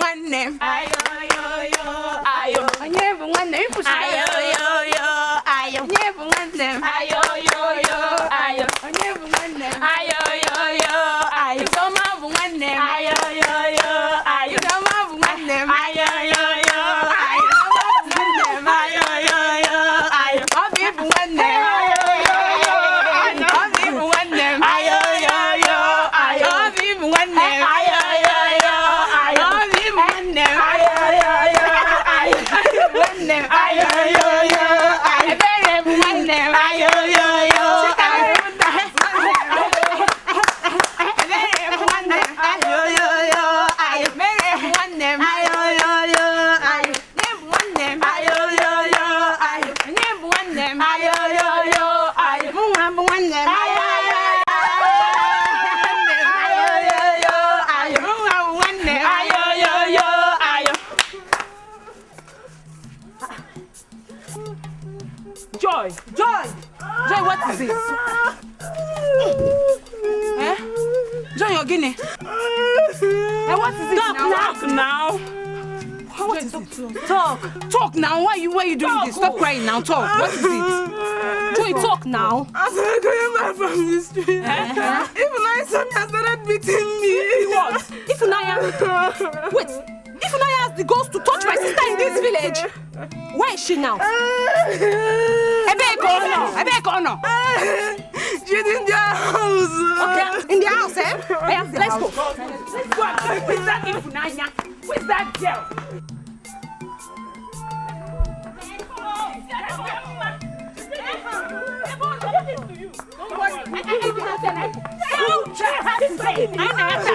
one name. Ayo, never one name. Ayo, never one name. Ayo, never one name. Ayo, don't have one name. Ayo, don't have one name. Ayo, I'll be one name. I'll be one name. Ayo, I'll be one name. Ayo, I'll be one name. One name. Ayo, one name. Ayo, Joy, what is it? Eh? Joy, you're guinea. And what is it now? What is it? Talk now. Why you doing this? Stop crying now. Talk. What is it? Joy, talk now. I started coming back from the street. Even I started beating me. What? Wait. If Naya has the ghost to touch my sister in this village, where is she now? Ebeko. She's in their house. Okay, in their house, eh? Let's go. Let's go. Where's that Ifunanya? Where's that girl? Don't worry. I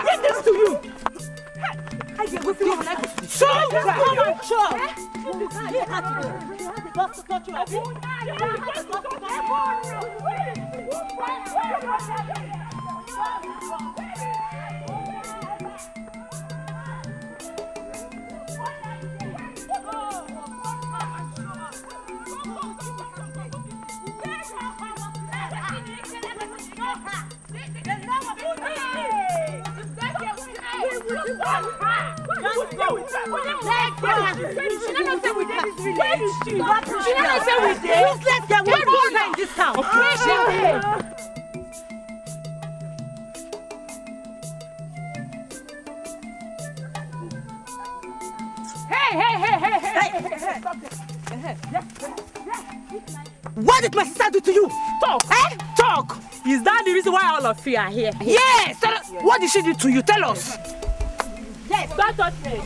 did this to you. What did my sister do to you? Talk. Talk. Is that the reason why all of you are here? Yes. What did she do to you? Tell us. Yes. Don't touch me.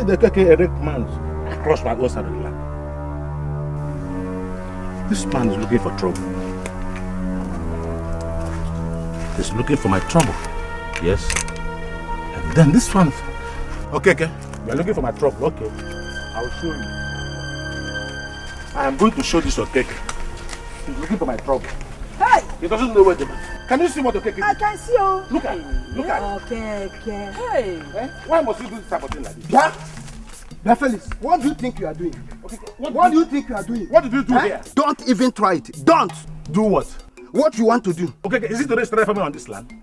The Dikeh erect man across my own side of the land. This man is looking for trouble. He's looking for my trouble. Yes. And then this one. Okay. You are looking for my trouble. Okay. I'll show you. I am going to show this Okeke. He's looking for my trouble. Hey! He doesn't know where the man. Can you see what Okeke is? I can see you. Look at it. Okay. Hey! Why must you do this type of thing like this? Yeah? Felix, what do you think you are doing? Okay. What do you think you are doing? What did you do here? Don't even try it. Don't! Do what? What you want to do. Okay, is it to raise family on this land?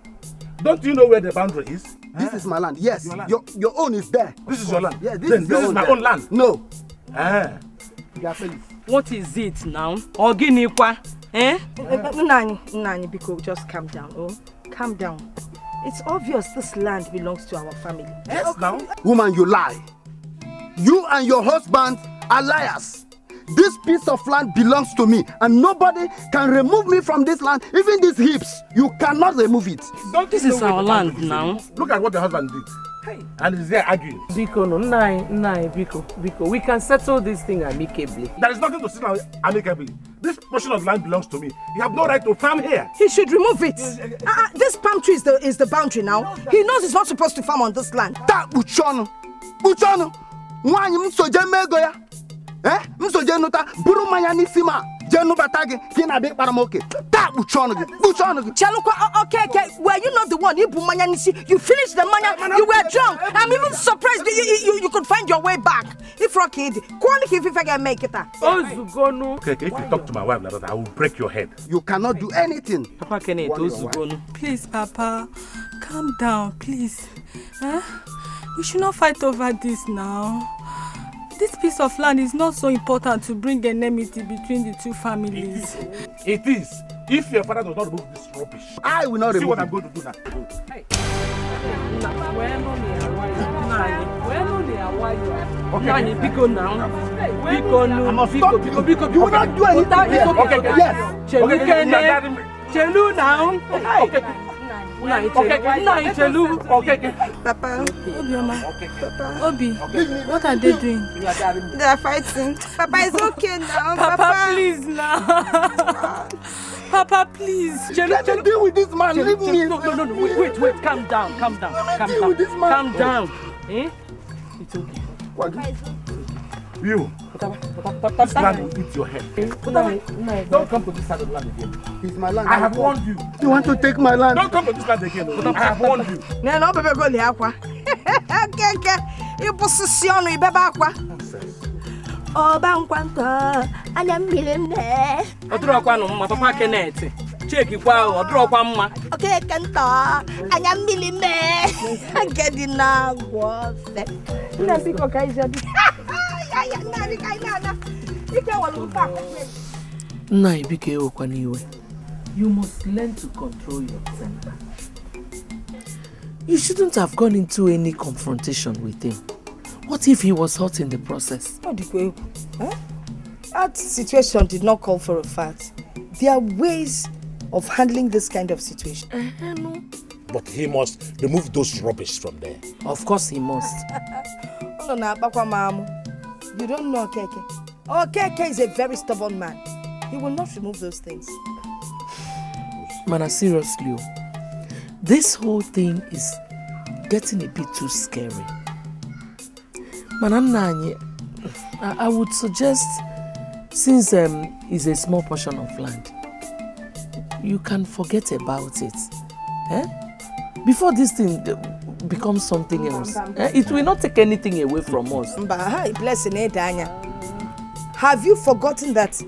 Don't you know where the boundary is? This is my land. Yes. Your land. Your own is there. This is your land? Yeah, this is my own land. No. Yeah, Felix. What is it now? Oginikwa? Nani, Biko, just calm down. Oh, calm down. It's obvious this land belongs to our family. Yes, now. Woman, you lie. You and your husband are liars. This piece of land belongs to me, and nobody can remove me from this land. Even these hips, you cannot remove it. This is our land now. Look at what the husband did. Hey. And he's there arguing. Biko, no, Biko, we can settle this thing amicably. There is nothing to settle amicably. This portion of land belongs to me. You have no right to farm here. He should remove it. This palm tree is the boundary now. He knows he's not supposed to farm on this land. That Uchono Buchono. Mwani msoje mego ya. Msoje nuta buru manya ni sima. Jenu batagi kina be paramoke. Ta buchono. Chaluko, okay. Were you not the one you put manya nisi? You finished the manya. You were drunk. I'm even surprised you could find your way back. If Rocky, quality if I can make it. Okay, if you talk to my wife like that, I will break your head. You cannot do anything. Papa Kenneth, Please, Papa, calm down, please. We should not fight over this now. This piece of land is not so important to bring enmity between the two families. It is. If your father does not remove this rubbish, I will not remove. See what I'm going to do now. Hey. Okay. Biko now. Biko no. Biko. You will not do anything. Okay. Yes. Chelu now. Okay. Okay. Papa, Obi, what are they doing? They are fighting. Papa, it's okay now. Papa, please now. Papa, please. Let me deal with this man. Leave me. No. Wait. Calm down. Deal with this man. Calm down. It's okay. You. This land will eat your head. Don't come to this side of the land again. It's my land. I have warned you. You want to take my land? Don't come to this land again. I have warned you. No, Papa, go there. Okay. You position you beba kwa. Bankwanto, anyambile. Odro kwa no mma Papa Kenneth. Check kwa odro kwa mma. Okay, kanto, anyambile me. Get in now, go. Na biko kai jadi. You must learn to control your temper. You shouldn't have gone into any confrontation with him. What if he was hurt in the process? That situation did not call for a fight. There are ways of handling this kind of situation. No. But he must remove those rubbish from there. Of course he must. You don't know Keke. Keke is a very stubborn man. He will not remove those things. Mana, seriously, this whole thing is getting a bit too scary. Manananye, I would suggest, since it's a small portion of land, you can forget about it. Before this thing becomes something else. It will not take anything away from us. Have you forgotten that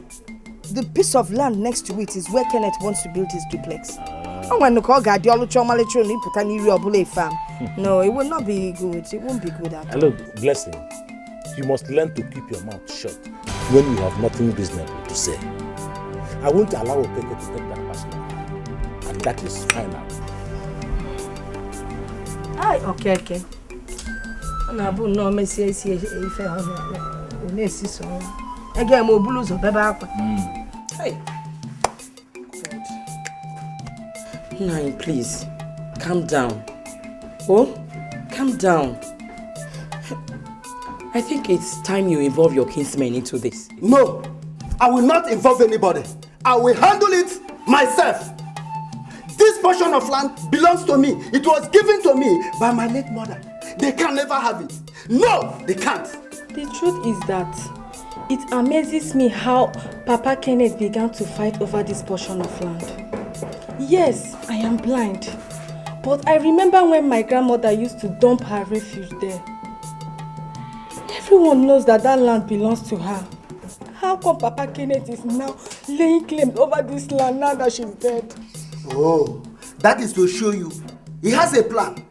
the piece of land next to it is where Kenneth wants to build his duplex? No, it will not be good. It won't be good at all. Hello, Blessing. You must learn to keep your mouth shut when you have nothing reasonable to say. I won't allow Okeke to take that personal. And that is final. Okay. Hey. Nine, please. Calm down. Calm down. I think it's time you involve your kinsmen into this. No, I will not involve anybody. I will handle it myself. This portion of land belongs to me. It was given to me by my late mother. They can never have it. No, they can't. The truth is that it amazes me how Papa Kenneth began to fight over this portion of land. Yes, I am blind. But I remember when my grandmother used to dump her refuge there. Everyone knows that land belongs to her. How come Papa Kenneth is now laying claim over this land now that she's dead? Oh, that is to show you he has a plan.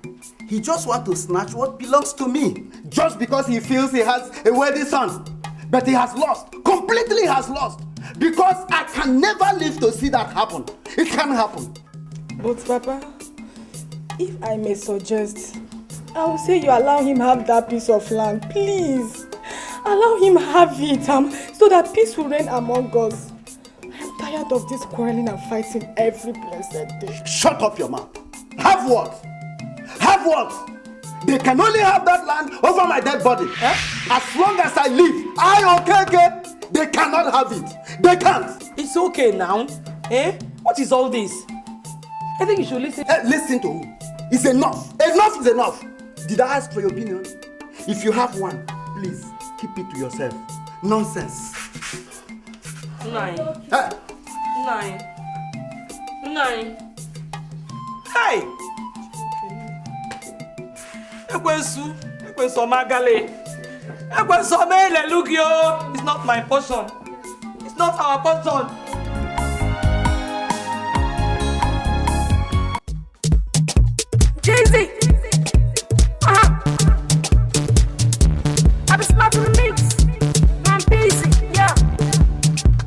He just wants to snatch what belongs to me. Just because he feels he has a worthy son. But he has lost. Completely has lost. Because I can never live to see that happen. It can't happen. But Papa, if I may suggest, I will say you allow him have that piece of land. Please. Allow him have it so that peace will reign among us. I am tired of this quarreling and fighting every blessed day. Shut up your mouth. Have what? Have what? They can only have that land over my dead body. As long as I live, okay, they cannot have it. They can't. It's okay now. What is all this? I think you should listen. Listen to who? It's enough. Enough is enough. Did I ask for your opinion? If you have one, please keep it to yourself. Nonsense. 9. Hey. 9. Hey! Ekwensu Magale. Ekwensu Mele, look yo. It's not my portion. It's not our portion. Jay-Z! I be smart to the mix. I'm busy, yeah.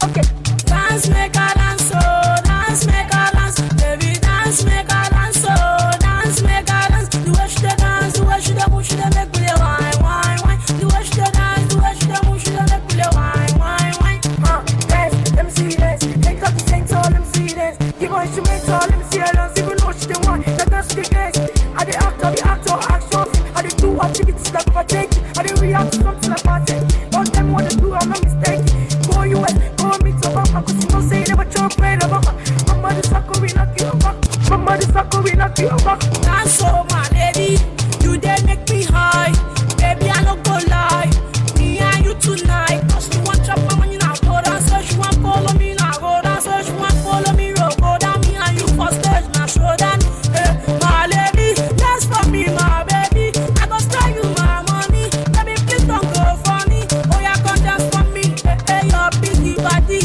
Okay. Dance, make a dance, oh. Dance, make a dance. Baby, dance, make a dance, oh. Dance, make a dance. The way she dey dance, the way she dey move, she dey make me dey whine, whine, whine. The way she dey dance, the way she dey move, she dey make me dey whine, whine, whine. Dance, let me see dance. Take up the tank, so let me see dance. Give her instrumental, let me see her dance. Even though she dey whine, that dance she dey dance. I dey actor, action. I dey do activities like overtaking. I dey react to something like party. Don't tell me what to do, I'm not mistaken. Go US, go meet Obama, cause you know say you never chop bread Obama. Mama, this sucker we knock you back. Mama, this sucker we knock you back. Dance, oh my lady, you dey make me high. Baby, I no go lie. Me and you tonight, cause you want chop my money now. Go down, so she want follow me now. Go down, so she want follow me. Go down, me and you for stage now. Show down, my lady, dance for me, my baby. I go spare you my money. Baby, please don't go for me. Oh, yeah, come dance for me. Your biggie body.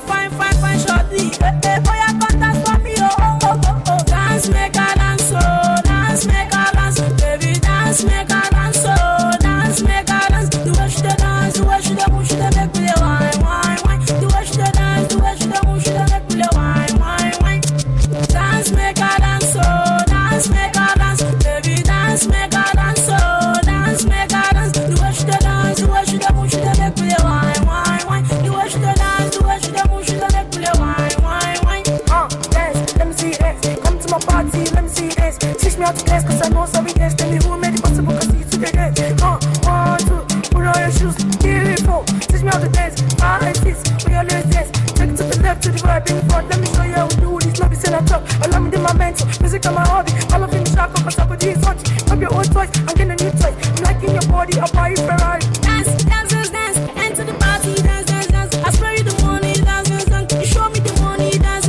Fine, shorty. Oh, yeah, come dance for me. Oh. Dance, make a dance, oh. Dance, make a dance. Baby, dance, make a dance, oh. Dance, make a dance. The way she dey dance, the way she dey move, she dey make me dey whine, whine, whine. The way she dey dance, the way she dey move, she dey make me dey whine, whine, whine. Dance, make a dance, oh. Dance, make a dance. Baby, dance, make a dance, oh. Dance, make a dance. The way she dey dance, the way she dey move, she dey make me dey whine, whine, whine. The way she dey dance, the way she dey move, she dey make me dey whine, whine, whine. Dance, let me see dance. Come to my party, let me see dance. Teach me how to dance, cause I know some dance. Tell me who made it possible, cause you today dance. 1, 2, put on your shoes, give it 4. Teach me how to dance, 5, 6, we always dance. Take it to the left, to the right, bring it forward. Let me show you how we do this, no be saying I talk. Allow me to my mental, music on my hobby. All of them shock, cause I body is hot. Have your own toys, I'm getting a new toy. I'm liking your body, I'll buy you Ferrari. Dance, enter the party, dance. I spray you the money, dance. You show me the money, dance.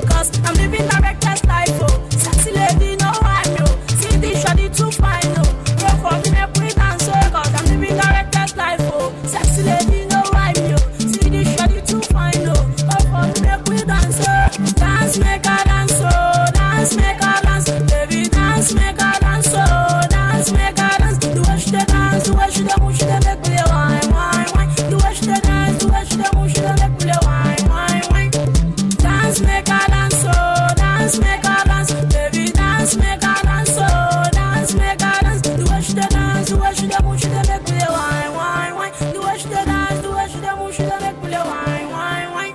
Cause I'm living the reckless life, oh. Sexy lady, no I'm yo. See this shawty too fine, oh. Go for me, make we dance, oh. Cause I'm living the reckless life, oh. Sexy lady, no I'm yo. See this shawty too fine, oh. Go for me, make we dance, oh. Dance, make a dance, oh. Dance, make a dance. Baby, dance, make a dance, oh. Dance, make a dance. The way she dey dance, the way she dey move, she dey make me dey whine, whine, whine. The way she dey dance, the way she dey move, she dey make me dey whine, whine, whine. Dance, make a dance, oh. Dance, make a dance. Baby, dance, make a dance, oh. Dance, make a dance. The way she dey dance, the way she dey move, she dey make me dey whine, whine, whine. The way she dey dance, the way she dey move, she dey make me dey whine, whine, whine.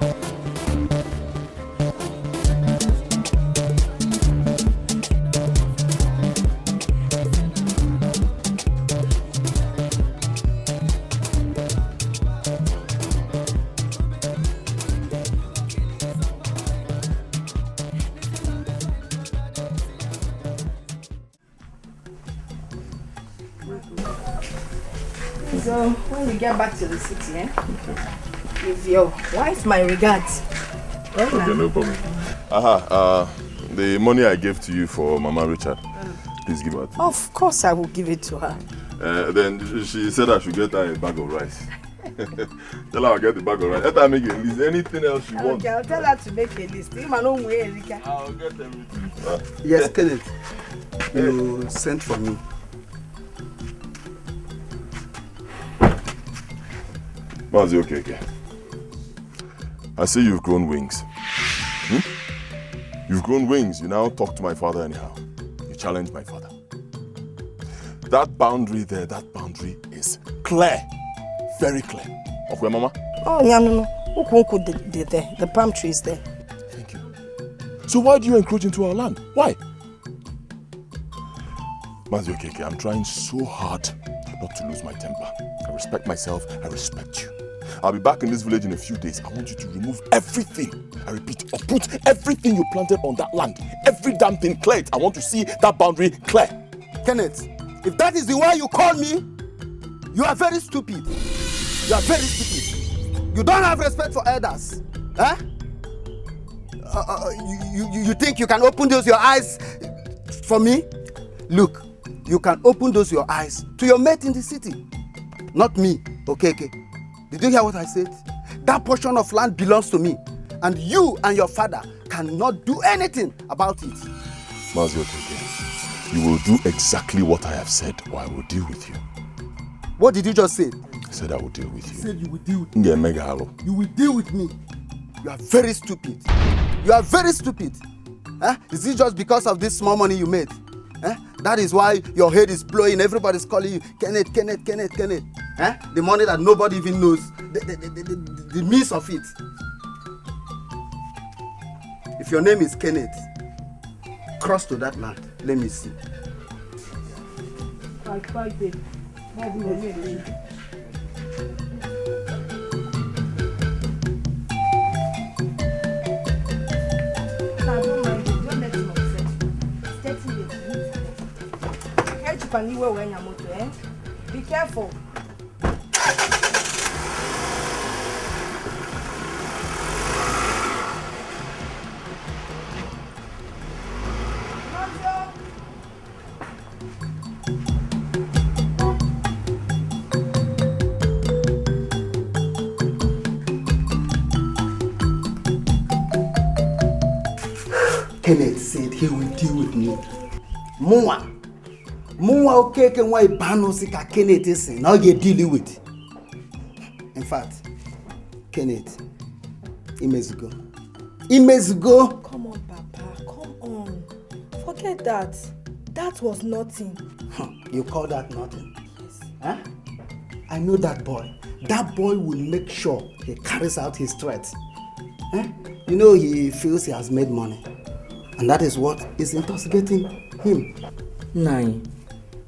So when we get back to the city, give your wife my regards. Okay, no problem. The money I gave to you for Mama Richard, please give her to me. Of course I will give it to her. Then she said I should get her a bag of rice. Tell her I'll get the bag of rice. Let her make a list. Anything else she wants. Okay, I'll tell her to make a list. I'll get everything. Yes, Kenneth. You sent for me. Mazi, okay. I see you've grown wings. You've grown wings. You now talk to my father anyhow. You challenge my father. That boundary there, that boundary is clear. Very clear. Okay, Mama? Oh, yeah, no. The palm tree is there. Thank you. So why do you encroach into our land? Why? Mazi, okay. I'm trying so hard not to lose my temper. I respect myself. I respect you. I'll be back in this village in a few days. I want you to remove everything. I repeat, uproot everything you planted on that land. Every damn thing cleared. I want to see that boundary clear. Kenneth, if that is the way you call me, You are very stupid. You are very stupid. You don't have respect for elders. Huh? You think you can open those your eyes for me? Look, you can open those your eyes to your mate in the city. Not me, okay? Did you hear what I said? That portion of land belongs to me. And you and your father cannot do anything about it. Mazi Okeke, you will do exactly what I have said, or I will deal with you. What did you just say? I said I will deal with you. You said you will deal with me. Yeah, you will deal with me. You are very stupid. You are very stupid. Huh? Is it just because of this small money you made? Huh? That is why your head is blowing. Everybody's calling you Kenneth. Huh? The money that nobody even knows. The means of it. If your name is Kenneth, cross to that land. Let me see. Be careful. Kenneth said he will deal with me. Mwa Okeke nwa ibano sika Kenneth is now you're dealing with. In fact, Kenneth, Imezugo. Come on, Papa, come on. Forget that. That was nothing. You call that nothing? Yes. Huh? I know that boy. That boy will make sure he carries out his threats. Huh? You know he feels he has made money. And that is what is intoxicating him. Nai,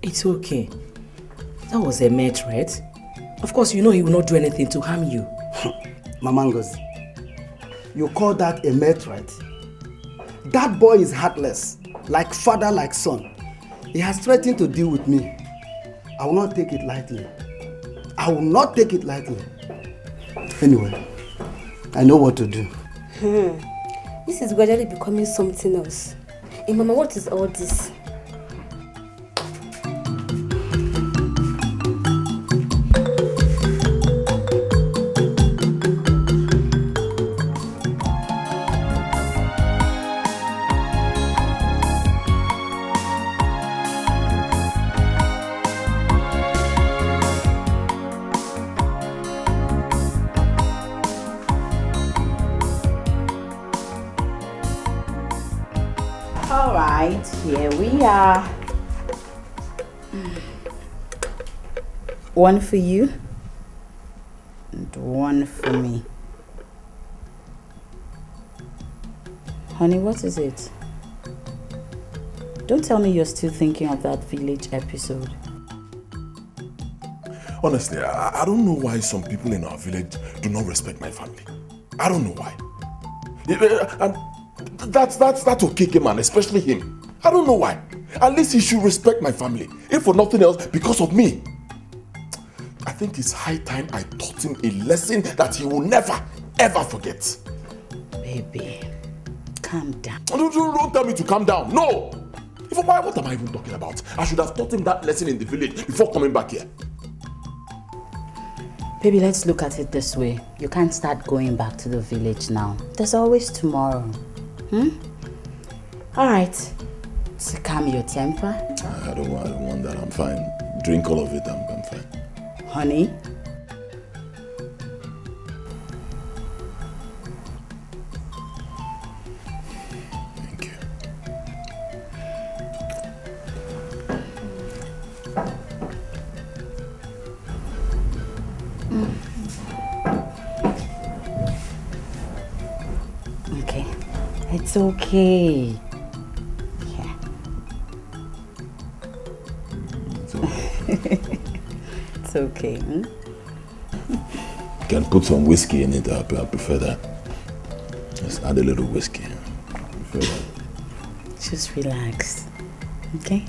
it's okay. That was a mere threat. Of course, you know he will not do anything to harm you. Mama Ngozi, you call that a mere threat? That boy is heartless, like father, like son. He has threatened to deal with me. I will not take it lightly. Anyway, I know what to do. This is gradually becoming something else. Hey, Mama, what is all this? Here we are. One for you and one for me. Honey, what is it? Don't tell me you're still thinking of that village episode. Honestly, I don't know why some people in our village do not respect my family. I don't know why. And that's Okeke, man, especially him. I don't know why. At least he should respect my family. If for nothing else, because of me. I think it's high time I taught him a lesson that he will never, ever forget. Baby, calm down. Don't tell me to calm down. No! What am I even talking about? I should have taught him that lesson in the village before coming back here. Baby, let's look at it this way. You can't start going back to the village now. There's always tomorrow. Alright. To calm your temper? I don't want that. I'm fine. Drink all of it. I'm fine. Honey? Thank you. Okay. It's okay. It's okay. You can put some whiskey in it. I prefer that. Just add a little whiskey. I prefer that. Just relax. Okay?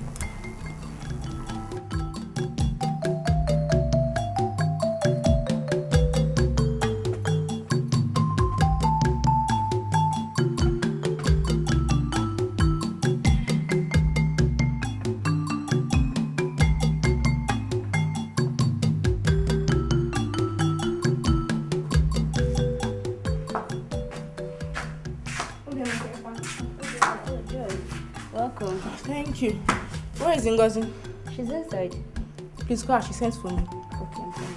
you. Where is Ngozi? She's inside. Please call her. She sent for me. Okay, I'm coming.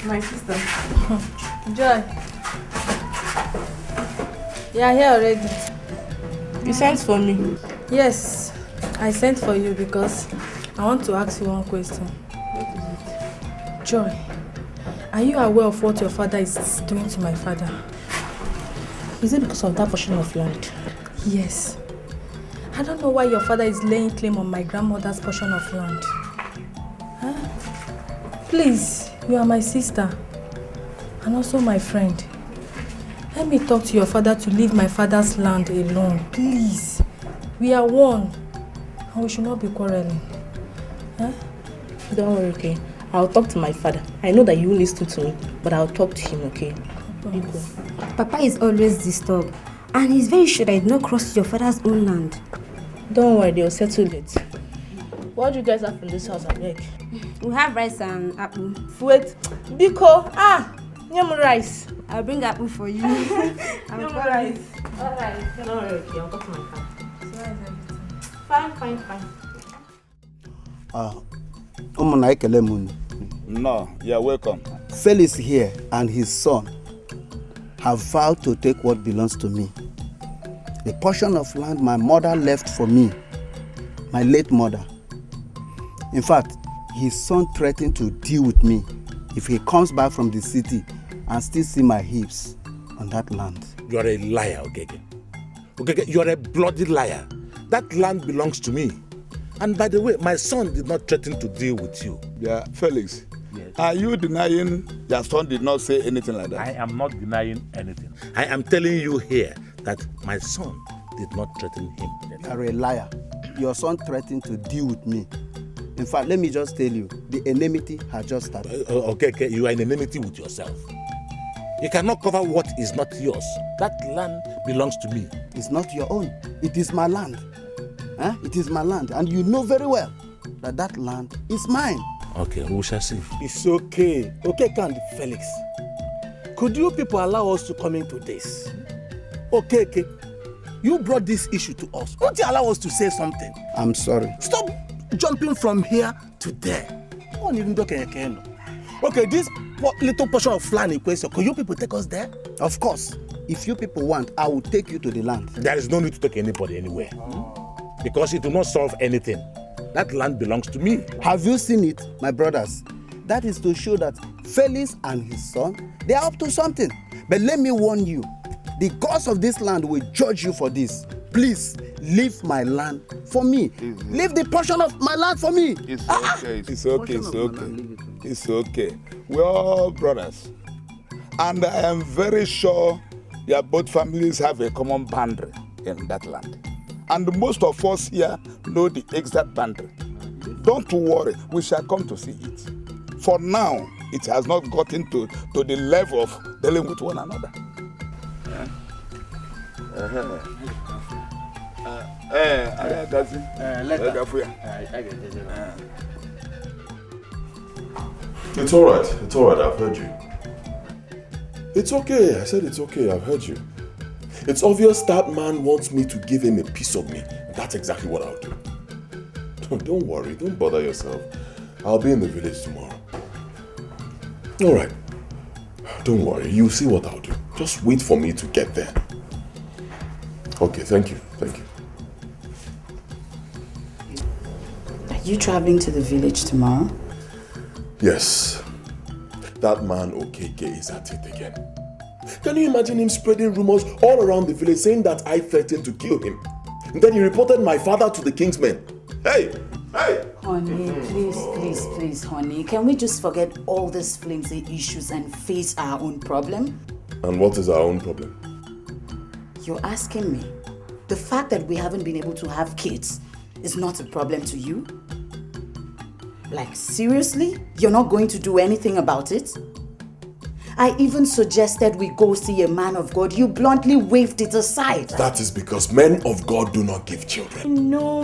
My sister. Joy. You are here already. You sent for me? Yes, I sent for you because I want to ask you one question. What is it? Joy, are you aware of what your father is doing to my father? Is it because of that portion of land? Yes. I don't know why your father is laying claim on my grandmother's portion of land. Huh? Please, you are my sister and also my friend. Let me talk to your father to leave my father's land alone, please. We are one and we should not be quarreling. Huh? Don't worry, okay? I'll talk to my father. I know that you will listen to me, but I'll talk to him, okay? You go. Papa is always disturbed and he's very sure that I did not cross your father's own land. Don't worry, they'll settle it. What do you guys have from this house, I beg? We have rice and apple. Wait, Biko, yam rice. I'll bring apple for you. Yam rice. Alright, don't worry, okay? I'll talk to my father. So how is everything? Fine. No, you're welcome. Felix here and his son have vowed to take what belongs to me. The portion of land my mother left for me, my late mother. In fact, his son threatened to deal with me if he comes back from the city and still see my hips on that land. You are a liar, Ogege. Ogege, you are a bloody liar. That land belongs to me. And by the way, my son did not threaten to deal with you. Yeah, Felix. Yes. Are you denying your son did not say anything like that? I am not denying anything. I am telling you here that my son did not threaten him. You are a liar. Your son threatened to deal with me. In fact, let me just tell you, the enmity has just started. Okay, you are in enmity with yourself. You cannot cover what is not yours. That land belongs to me. It's not your own. It is my land. Huh? It is my land. And you know very well that that land is mine. Okay, we shall see. It's okay. Okay, and Felix. Could you people allow us to come into this? Okay. You brought this issue to us. Won't you allow us to say something? I'm sorry. Stop jumping from here to there. Okay, this little portion of land in question, could you people take us there? Of course. If you people want, I will take you to the land. There is no need to take anybody anywhere. Because it will not solve anything. That land belongs to me. Have you seen it, my brothers? That is to show that Felix and his son, they are up to something. But let me warn you, the gods of this land will judge you for this. Please, leave my land for me. Leave the portion of my land for me. It's okay, it's okay, it's okay. It's okay. We're all brothers. And I am very sure that both families have a common boundary in that land. And most of us here know the exact boundary. Don't worry, we shall come to see it. For now, it has not gotten to the level of dealing with one another. It's alright, I've heard you. It's okay, I said it's okay, I've heard you. It's obvious that man wants me to give him a piece of me. That's exactly what I'll do. Don't worry, don't bother yourself. I'll be in the village tomorrow. Alright. Don't worry, you'll see what I'll do. Just wait for me to get there. Okay, thank you. Are you traveling to the village tomorrow? Yes. That man Okeke is at it again. Can you imagine him spreading rumors all around the village saying that I threatened to kill him? And then he reported my father to the king's men. Hey! Honey, please, honey. Can we just forget all these flimsy issues and face our own problem? And what is our own problem? You're asking me. The fact that we haven't been able to have kids is not a problem to you? Like, seriously? You're not going to do anything about it? I even suggested we go see a man of God. You bluntly waved it aside. That is because men of God do not give children. No,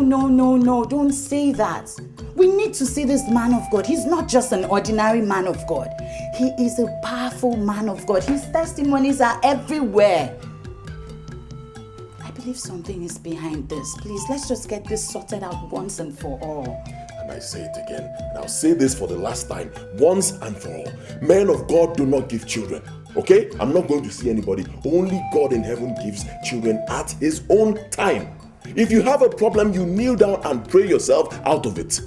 don't say that. We need to see this man of God. He's not just an ordinary man of God. He is a powerful man of God. His testimonies are everywhere. I believe something is behind this. Please, let's just get this sorted out once and for all. And I say it again, and I'll say this for the last time, once and for all. Men of God do not give children, okay? I'm not going to see anybody. Only God in heaven gives children at his own time. If you have a problem, you kneel down and pray yourself out of it.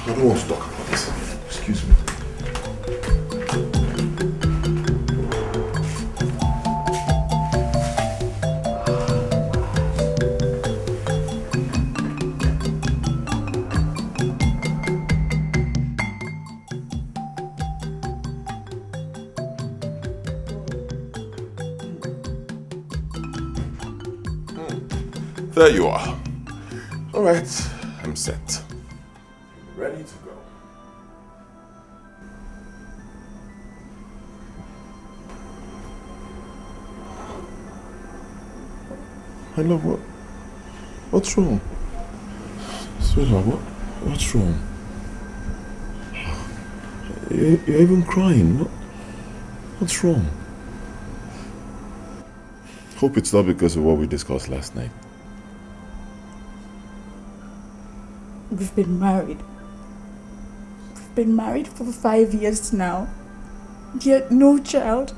I don't want to talk about this again. Excuse me. There you are. All right, I'm set. Ready to go. I love what? What's wrong? Sweetheart, what's wrong? You're even crying. What's wrong? Hope it's not because of what we discussed last night. We've been married. We've been married for 5 years now, yet no child.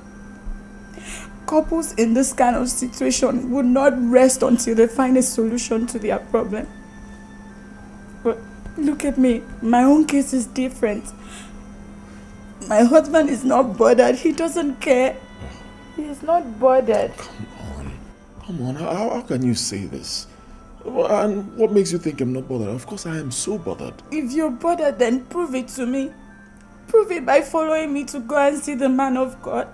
Couples in this kind of situation would not rest until they find a solution to their problem. But look at me, my own case is different. My husband is not bothered, he doesn't care. He is not bothered. Come on, how can you say this? And what makes you think I'm not bothered? Of course I am so bothered. If you're bothered, then prove it to me. Prove it by following me to go and see the man of God.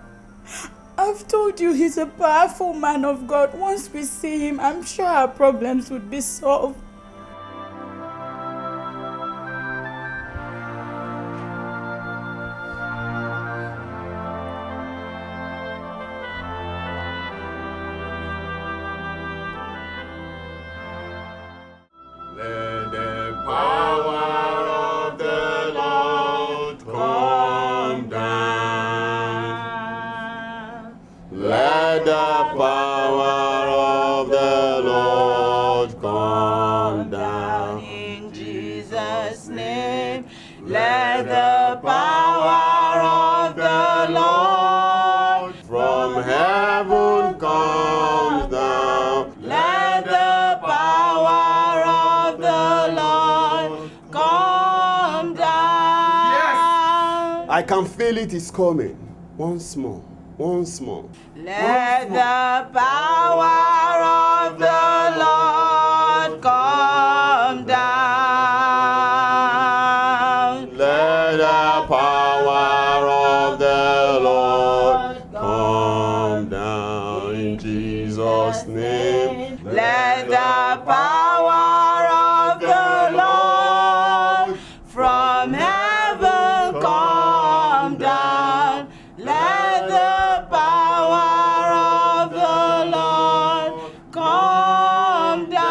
I've told you he's a powerful man of God. Once we see him, I'm sure our problems would be solved. I can feel it is coming. Once more. Once more. Let the power of the Lord come down. Let the power of the Lord come down in Jesus' name. Let the power of the Lord from heaven come down. Let the power of the Lord come down.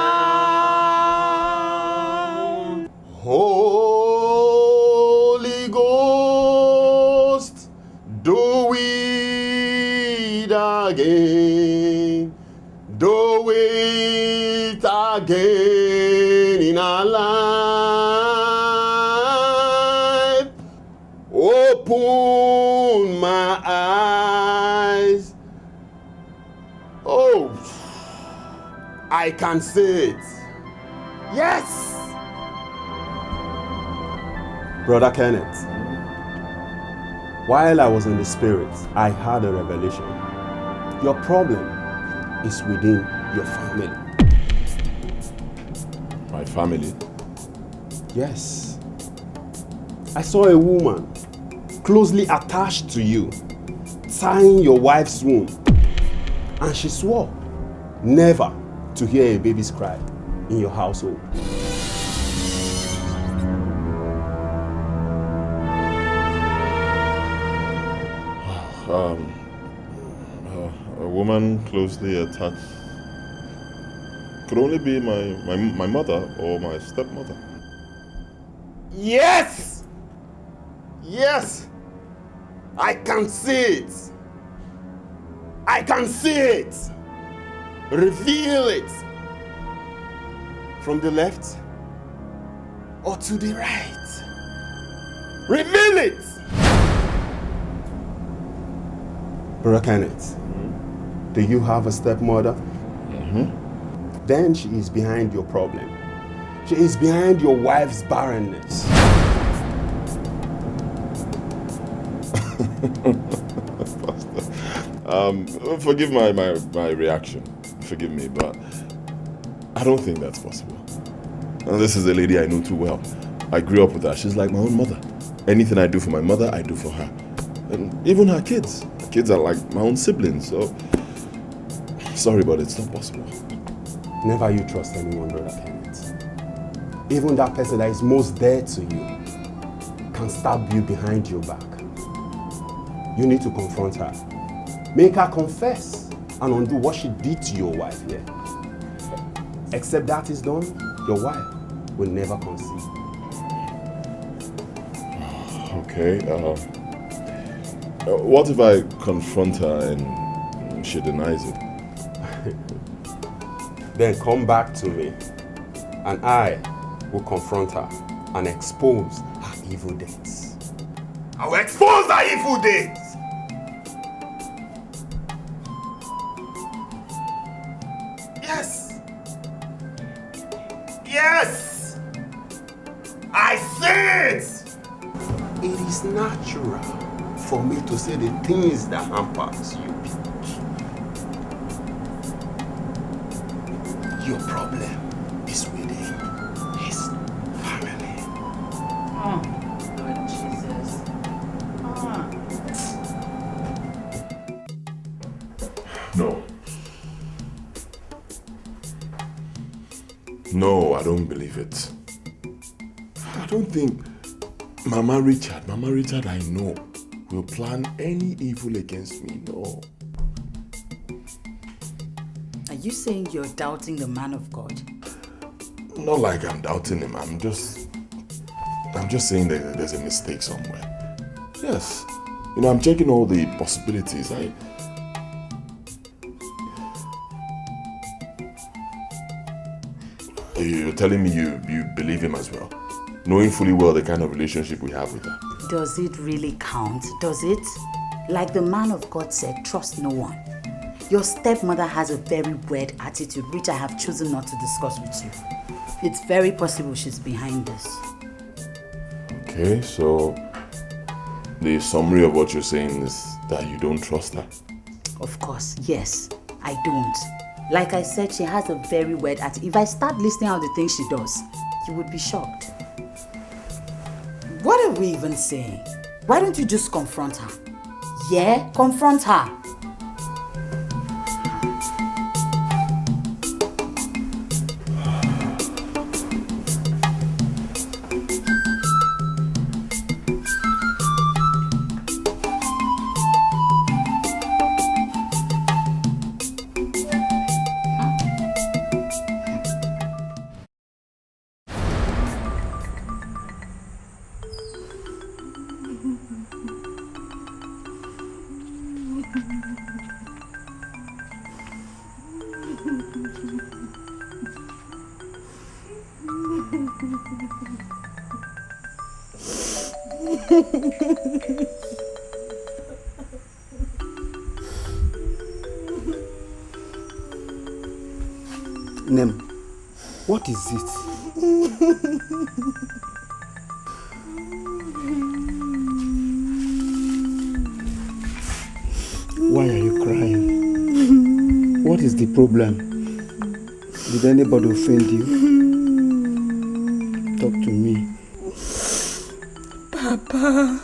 Holy Ghost, do it again. Do it again in our life. Open my eyes. Oh, I can see it. Yes! Brother Kenneth, while I was in the spirit, I had a revelation. Your problem is within your family. My family? Yes. I saw a woman closely attached to you, tying your wife's womb, and she swore never to hear a baby's cry in your household. A woman closely attached could only be my mother or my stepmother. Yes! Yes! I can see it. I can see it. Reveal it. From the left or to the right. Reveal it. Brother Kenneth, do you have a stepmother? Then she is behind your problem. She is behind your wife's barrenness. Pastor, forgive my reaction. Forgive me, but I don't think that's possible. And this is a lady I know too well. I grew up with her. She's like my own mother. Anything I do for my mother, I do for her. And even her kids. Her kids are like my own siblings, so... Sorry, but it's not possible. Never you trust anyone, Brother Kenneth. Even that person that is most dear to you can stab you behind your back. You need to confront her. Make her confess and undo what she did to your wife here. Except that is done, your wife will never conceive. Okay, what if I confront her and she denies it? Then come back to me and I will confront her and expose her evil deeds. I will expose her evil deeds! Yes! Yes! I see it! It is natural for me to say the things that hampers you people. Your problem is within his family. Oh, Lord Jesus. No. No, I don't believe it. I don't think Mama Richard I know, will plan any evil against me, no. Are you saying you're doubting the man of God? Not like I'm doubting him, I'm just saying that there's a mistake somewhere. Yes. You know, I'm checking all the possibilities. You're telling me you believe him as well, knowing fully well the kind of relationship we have with her. Does it really count? Does it? Like the man of God said, trust no one. Your stepmother has a very weird attitude, which I have chosen not to discuss with you. It's very possible she's behind this. Okay, so the summary of what you're saying is that you don't trust her? Of course, yes, I don't. Like I said, she has a very weird attitude. If I start listing out the things she does, you would be shocked. What are we even saying? Why don't you just confront her? Yeah, confront her. Nem, what is it? Why are you crying? What is the problem? Did anybody offend you? Talk to me. Papa,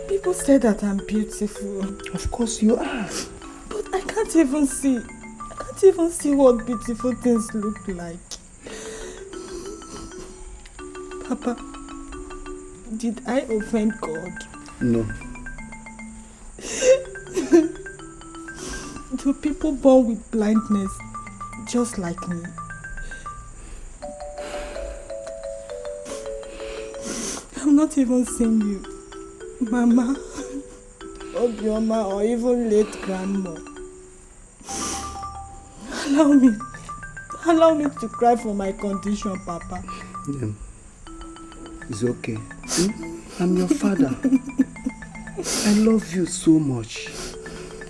people say that I'm beautiful. Of course you are. But I can't even see what beautiful things look like. Papa, did I offend God? No. to people born with blindness, just like me. I'm not even seeing you, Mama, Obioma, or even late Grandma. Allow me to cry for my condition, Papa. Yeah. It's okay. I'm your father. I love you so much.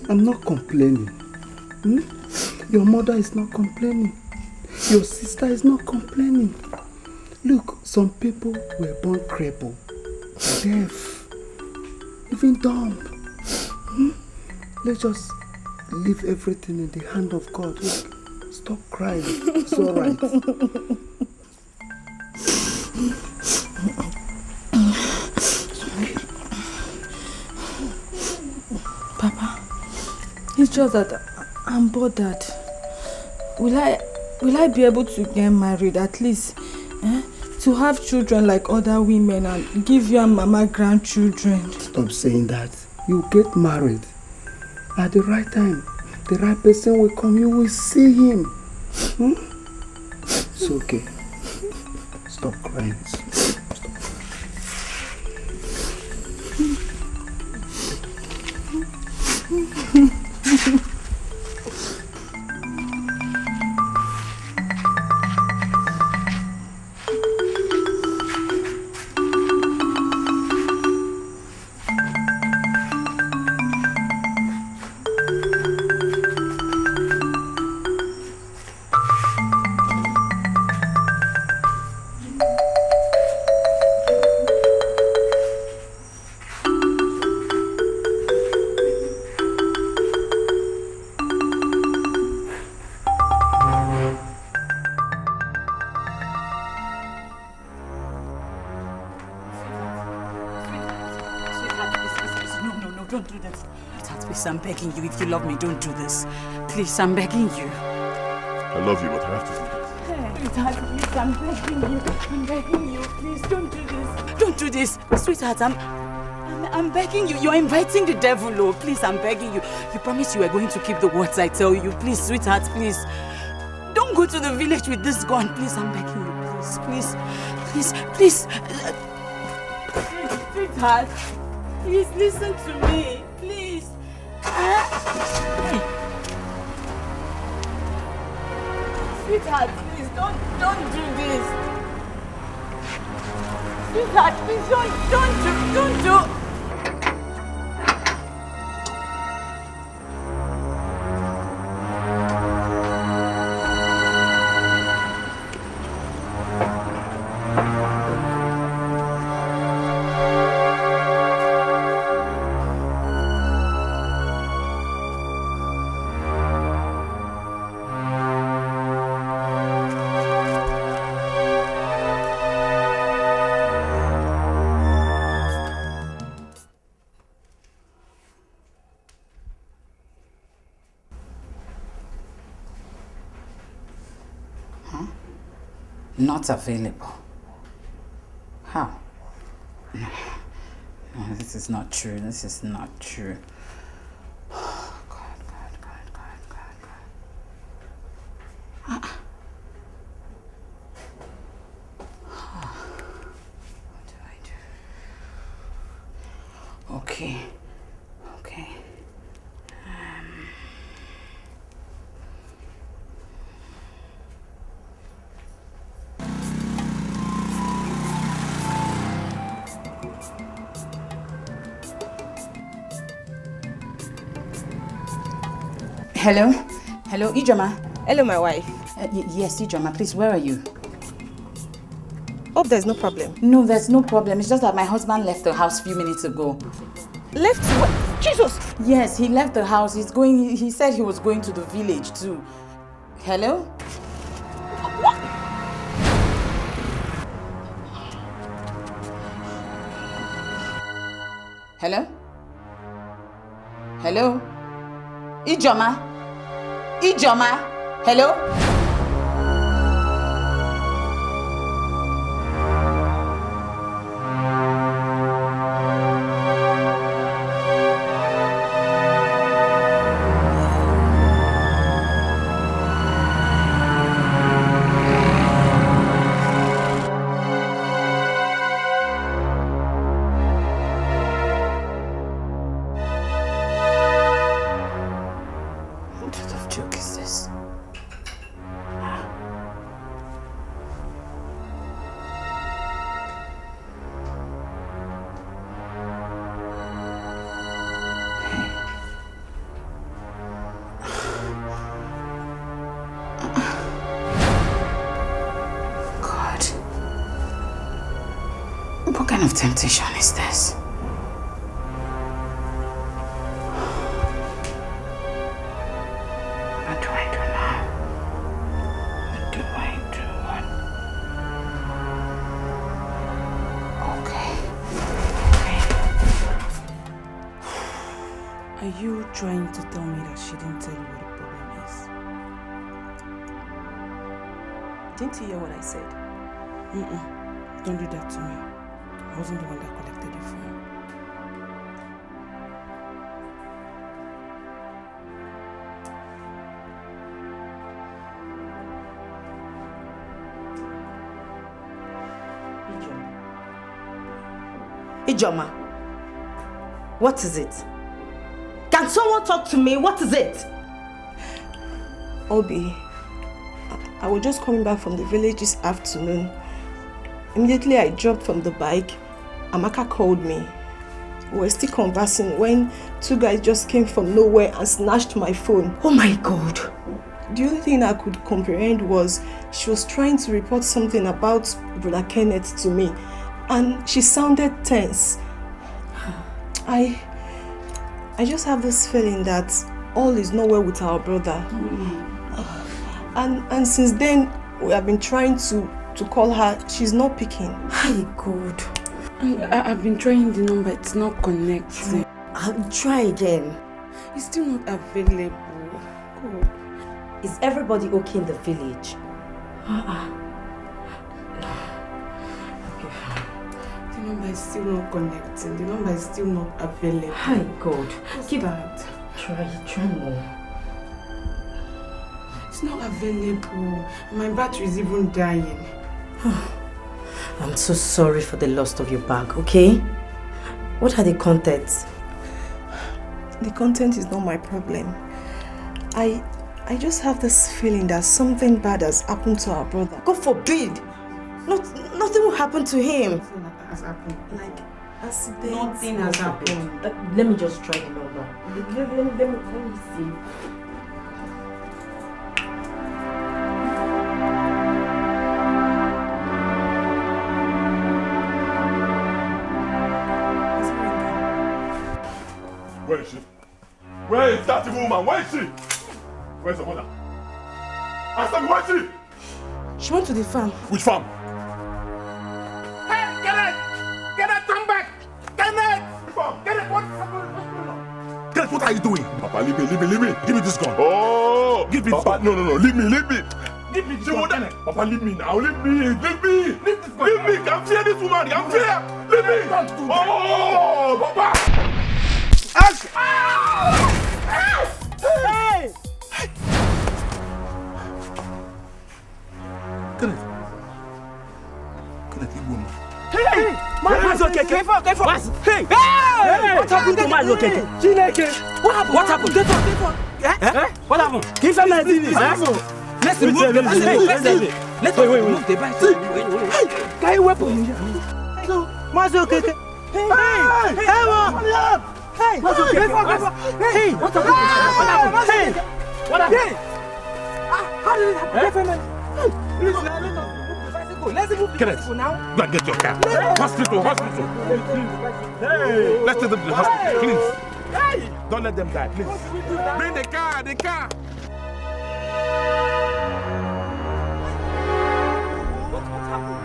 I'm not complaining. Your mother is not complaining. Your sister is not complaining. Look, some people were born crippled, deaf, even dumb. Let's just leave everything in the hand of God. Look, stop crying. It's all right. Papa, it's just that I'm bothered. Will I be able to get married at least? To have children like other women and give you and Mama grandchildren? Stop saying that. You get married. At the right time, the right person will come. You will see him. It's okay. Stop crying. I'm begging you, if you love me, don't do this. Please, I'm begging you. I love you, but I have to do this. Sweetheart, please, I'm begging you. I'm begging you. Please, don't do this. Don't do this. Sweetheart, I'm begging you. You're inviting the devil, oh. Please, I'm begging you. You promised you were going to keep the words I tell you. Please, sweetheart, please. Don't go to the village with this gun. Please, I'm begging you. Please. Sweetheart, please listen to me. Please. Sweetheart, please don't do this. Sweetheart, please don't do. Not available. How? No, this is not true. This is not true. God. What do I do? Okay. Hello, Ijoma. Hello, my wife. Yes, Ijoma, please, where are you? Hope there's no problem. No, there's no problem. It's just that my husband left the house a few minutes ago. Left what? Jesus! Yes, he left the house. He said he was going to the village too. Hello? What? Hello? Ijoma? Hello? of temptation is this? What do I do now? What do I do? Are you trying to tell me that she didn't tell you what the problem is? Didn't you hear what I said? Don't do that to me. I wasn't the one that collected your phone. Ijoma, what is it? Can someone talk to me? What is it? Obi, I was just coming back from the village this afternoon. Immediately I dropped from the bike. Amaka called me. We were still conversing when two guys just came from nowhere and snatched my phone. Oh my God. The only thing I could comprehend was she was trying to report something about Brother Kenneth to me. And she sounded tense. I just have this feeling that all is not well with our brother. And since then, we have been trying to call her. She's not picking. Hi, God. I've been trying the number. It's not connecting. I'll try again. It's still not available. God. Is everybody okay in the village? The number is still not connecting. The number is still not available. Hi, God. Keep that. Try more. It's not available. My battery is even dying. I'm so sorry for the loss of your bag, okay? What are the contents? The content is not my problem. I just have this feeling that something bad has happened to our brother. God forbid! Nothing will happen to him. Nothing has happened. Like accident. Nothing has happened. Let me just try the number. Let me see. Where is she? Where is that woman? Where is she? Where's the mother? I said, where is she? She went to the farm. Which farm? Hey, Kenneth! Kenneth, come back! Kenneth! Kenneth, what's going on? Kenneth, what are you doing? Papa, leave me. Give me this gun. Oh! Give me Papa, no. Leave me. Give me this gun, Kenneth. Papa, leave me now. Leave me. Leave this gun. Leave me. Come fear this woman. Come fear. Leave me. Oh, Papa! Hey! Kenneth, you woman. Hey! Man's okay. Careful. Hey! What happened to man's okay? What happened? Get up. What happened? Give him a Let's remove the bike. Let's remove the bike. Can you weapon? No, man's okay. Hey! Hey! What's okay? Hey! What happened? Hey! What happened? How did it happen? Please, let's move the bicycle now. Go and get your car. Hospital. Hey! Let's take them to the hospital, please. Hey! Don't let them die, please. Bring the car. What happened?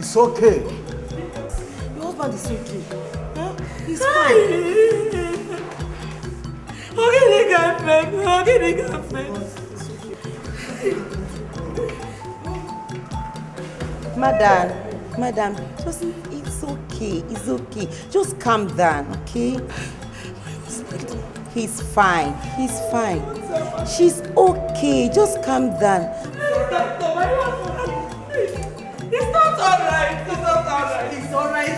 It's okay. Your husband is okay. Huh? He's fine. Madam, Madam, it's okay. Just calm down, okay? He's fine. She's okay. Just calm down. It's not alright. It's alright.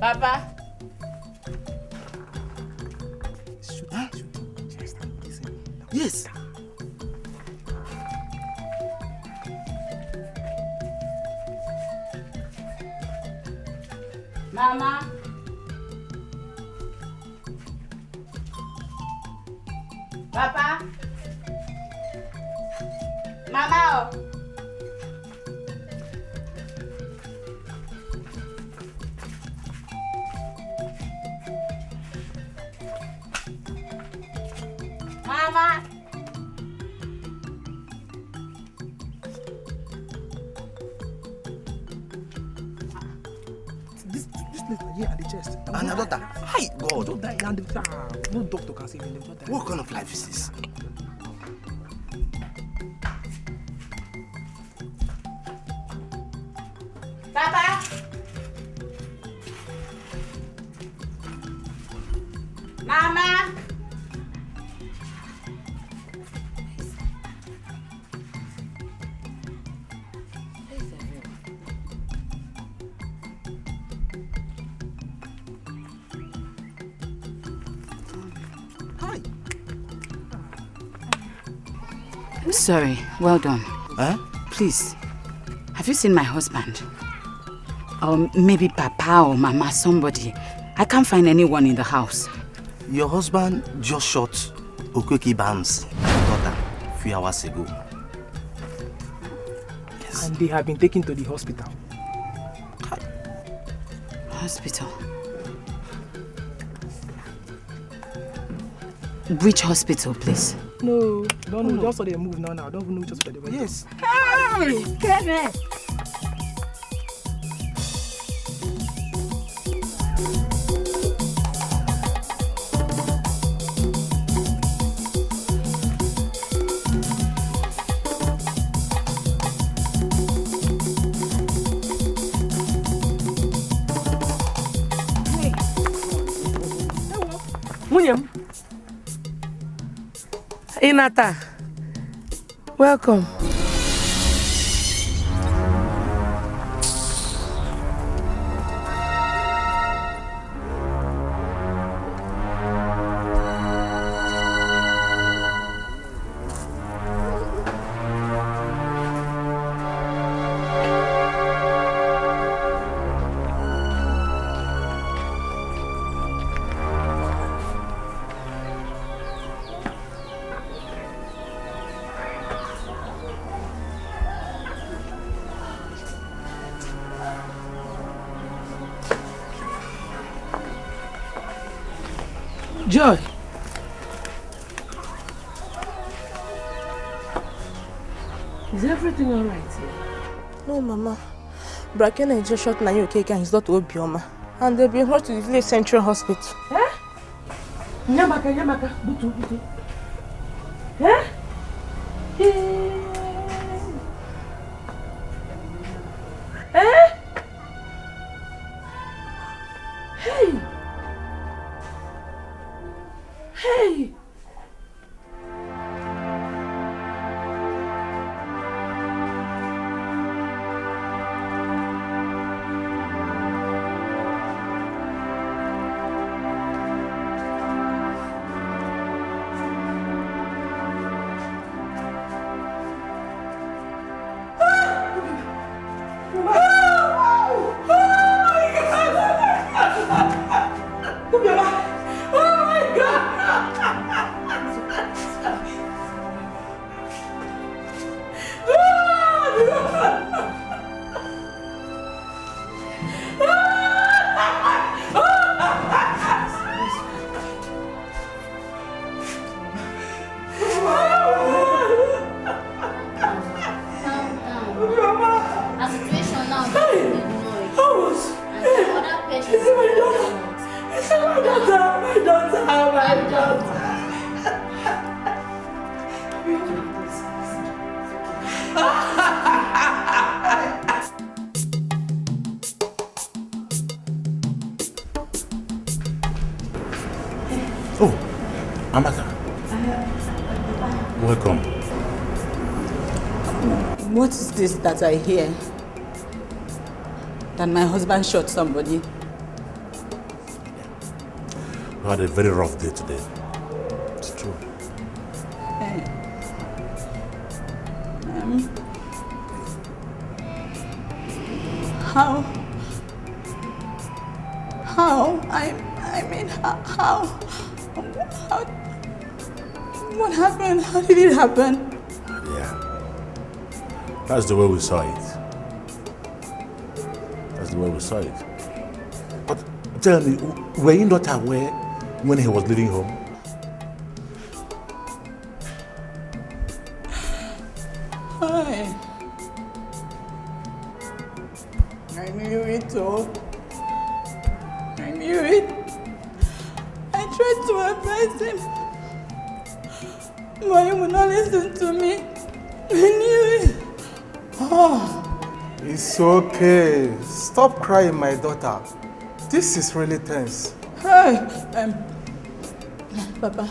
Papa. Huh? Yes. Mama. Papa. Mama. Mama. This place here at the chest. And your daughter? Hi, God. Don't die. And no doctor can save him. What kind of life is this? Papa. Mama. Sorry, well done. Huh? Please, have you seen my husband? Or maybe Papa or Mama, somebody. I can't find anyone in the house. Your husband just shot Okweki Bams and daughter a few hours ago. Yes. And they have been taken to the hospital. Hospital? Which hospital, please? No, don't know. Just saw they move now. I don't even know which hospital they went. Yes. Hey, Kenneth. Munyam. Inata. Welcome. Joy. Is everything alright here? No, Mama. Brakena just shot Nayo Okeke and his daughter Obioma. And they've been brought to the village central hospital. Eh? Nyamaka, butu. Eh? Eh? Hey! Hey! Welcome. What is this that I hear? That my husband shot somebody? We had a very rough day today. It's true. Hey. How? I mean, how? What happened? How did it happen? Yeah. That's the way we saw it. That's the way we saw it. But tell me, were you not aware when he was leaving home? Hi. I knew it all. I knew it. I tried to advise him, but he would not listen to me. I knew it. Oh, it's okay. Stop crying, my daughter. This is really tense. Hey, Papa,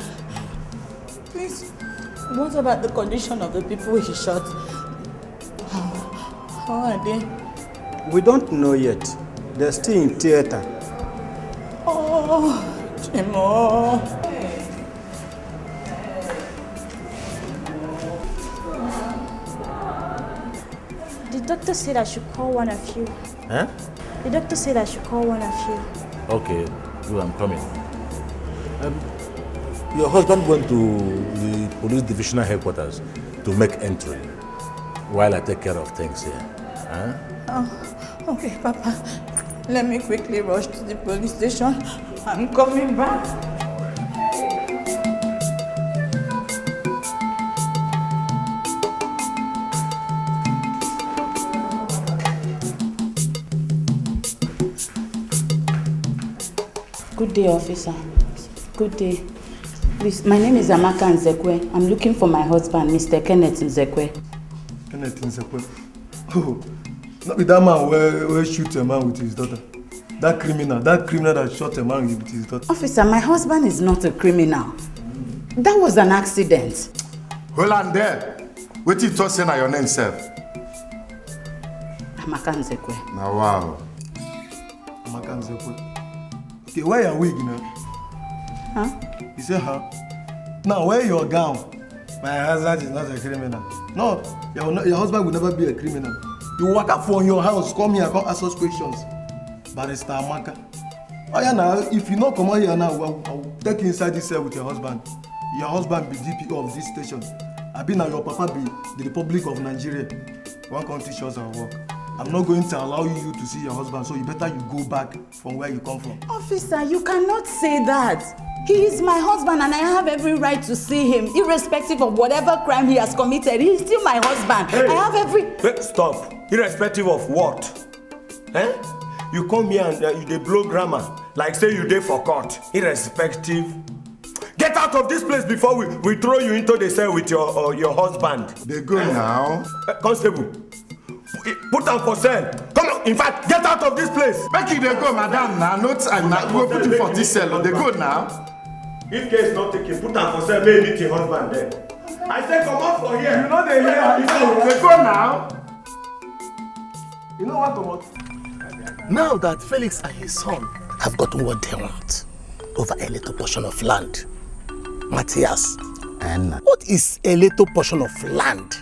please, what about the condition of the people he shot? How are they? We don't know yet. They're still in theater. Oh, Chimo. The doctor said I should call one of you. Huh? The doctor said I should call one of you. Okay, good, I'm coming. Your husband went to the police divisional headquarters to make entry while I take care of things here. Huh? Oh, okay, Papa. Let me quickly rush to the police station. I'm coming back. Good day, officer. Good day. Please, my name is Amaka Nzekwe. I'm looking for my husband, Mr. Kenneth Nzekwe. Kenneth Nzekwe? Oh, not be that man where shoot a man with his daughter. That criminal that shot a man with his daughter. Officer, my husband is not a criminal. That was an accident. Hold on there. What you talk saying your name, sir? Amaka Nzekwe. Now, wow. Amaka Nzekwe. Okay, wear your wig now. Huh? You say, huh? Now, wear your gown. My husband is not a criminal. No, your husband will never be a criminal. You work up from your house, come here, come ask us questions. Barrister Amaka. Oh yeah, now, if you not come out here now, I'll take you inside this cell with your husband. Your husband be DPO of this station. I be now your papa be the Republic of Nigeria. One country shows our work. I'm not going to allow you to see your husband, so you better go back from where you come from. Officer, you cannot say that. He is my husband and I have every right to see him, irrespective of whatever crime he has committed. He is still my husband. Hey, I have every... Wait, stop. Irrespective of what? Eh? You come here and you blow grammar, like say you dey for court. Irrespective. Get out of this place before we throw you into the cell with your husband. They go now. Constable, put them for cell. Come on, in fact, get out of this place. Make it they go, madam. Now, no time. Now, go put you for this cell. They go now. If case not taken, put them for cell. Maybe meet your husband there. I say, come out for here. You know they hear. They go now. You know what, Tomo? Now that Felix and his son have gotten what they want over a little portion of land, Matthias, and what is a little portion of land?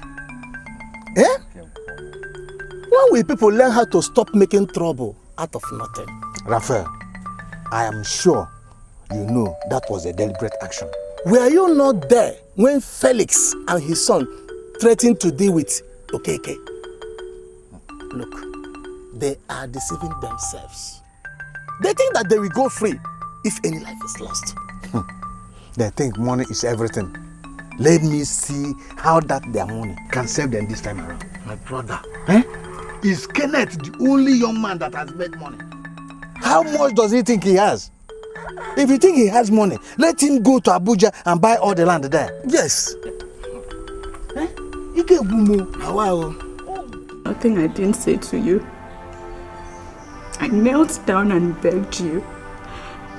Eh? When will people learn how to stop making trouble out of nothing? Raphael, I am sure you know that was a deliberate action. Were you not there when Felix and his son threatened to deal with Okeke? Look, they are deceiving themselves. They think that they will go free if any life is lost. They think money is everything. Let me see how that their money can save them this time around. My brother. Eh? Is Kenneth the only young man that has made money? How much does he think he has? If you think he has money, let him go to Abuja and buy all the land there. Yes. Eh? Nothing I didn't say to you. I knelt down and begged you,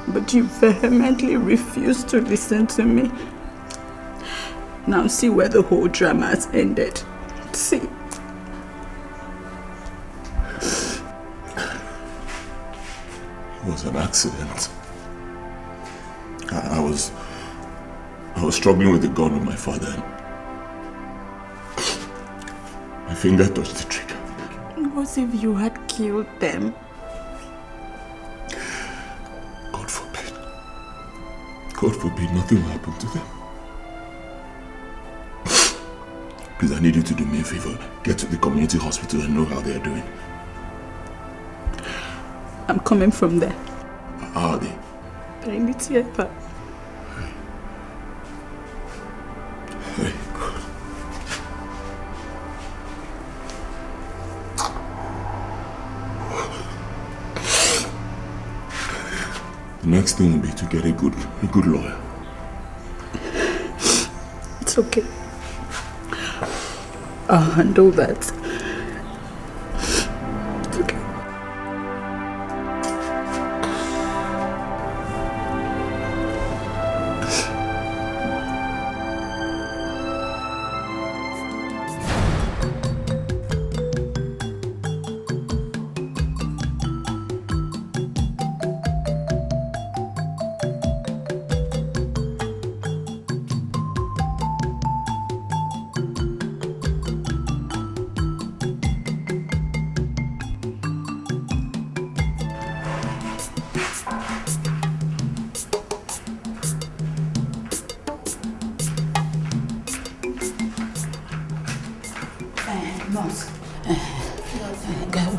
but you vehemently refused to listen to me. Now see where the whole drama has ended. See. It was an accident. I was struggling with the gun with my father. My finger touched the trigger. What if you had killed them? God forbid nothing will happen to them. Please, I need you to do me a favor. Get to the community hospital and know how they are doing. I'm coming from there. How are they? I need to hear that. Hey, God. The next thing will be to get a good lawyer. It's okay. I'll handle that.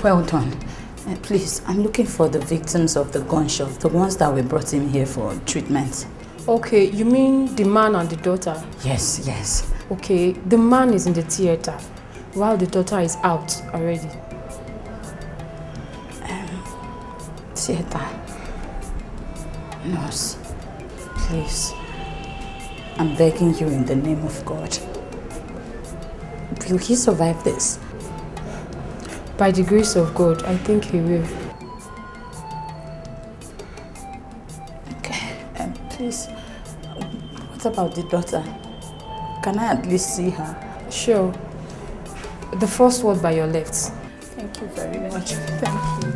Well done. Please, I'm looking for the victims of the gunshot, the ones that we brought in here for treatment. Okay, you mean the man and the daughter? Yes, yes. Okay, the man is in the theater, while the daughter is out already. Theater. Nurse, please. I'm begging you in the name of God. Will he survive this? By the grace of God, I think he will. Okay, please, what about the daughter? Can I at least see her? Sure. The first word by your left. Thank you very much. Thank you.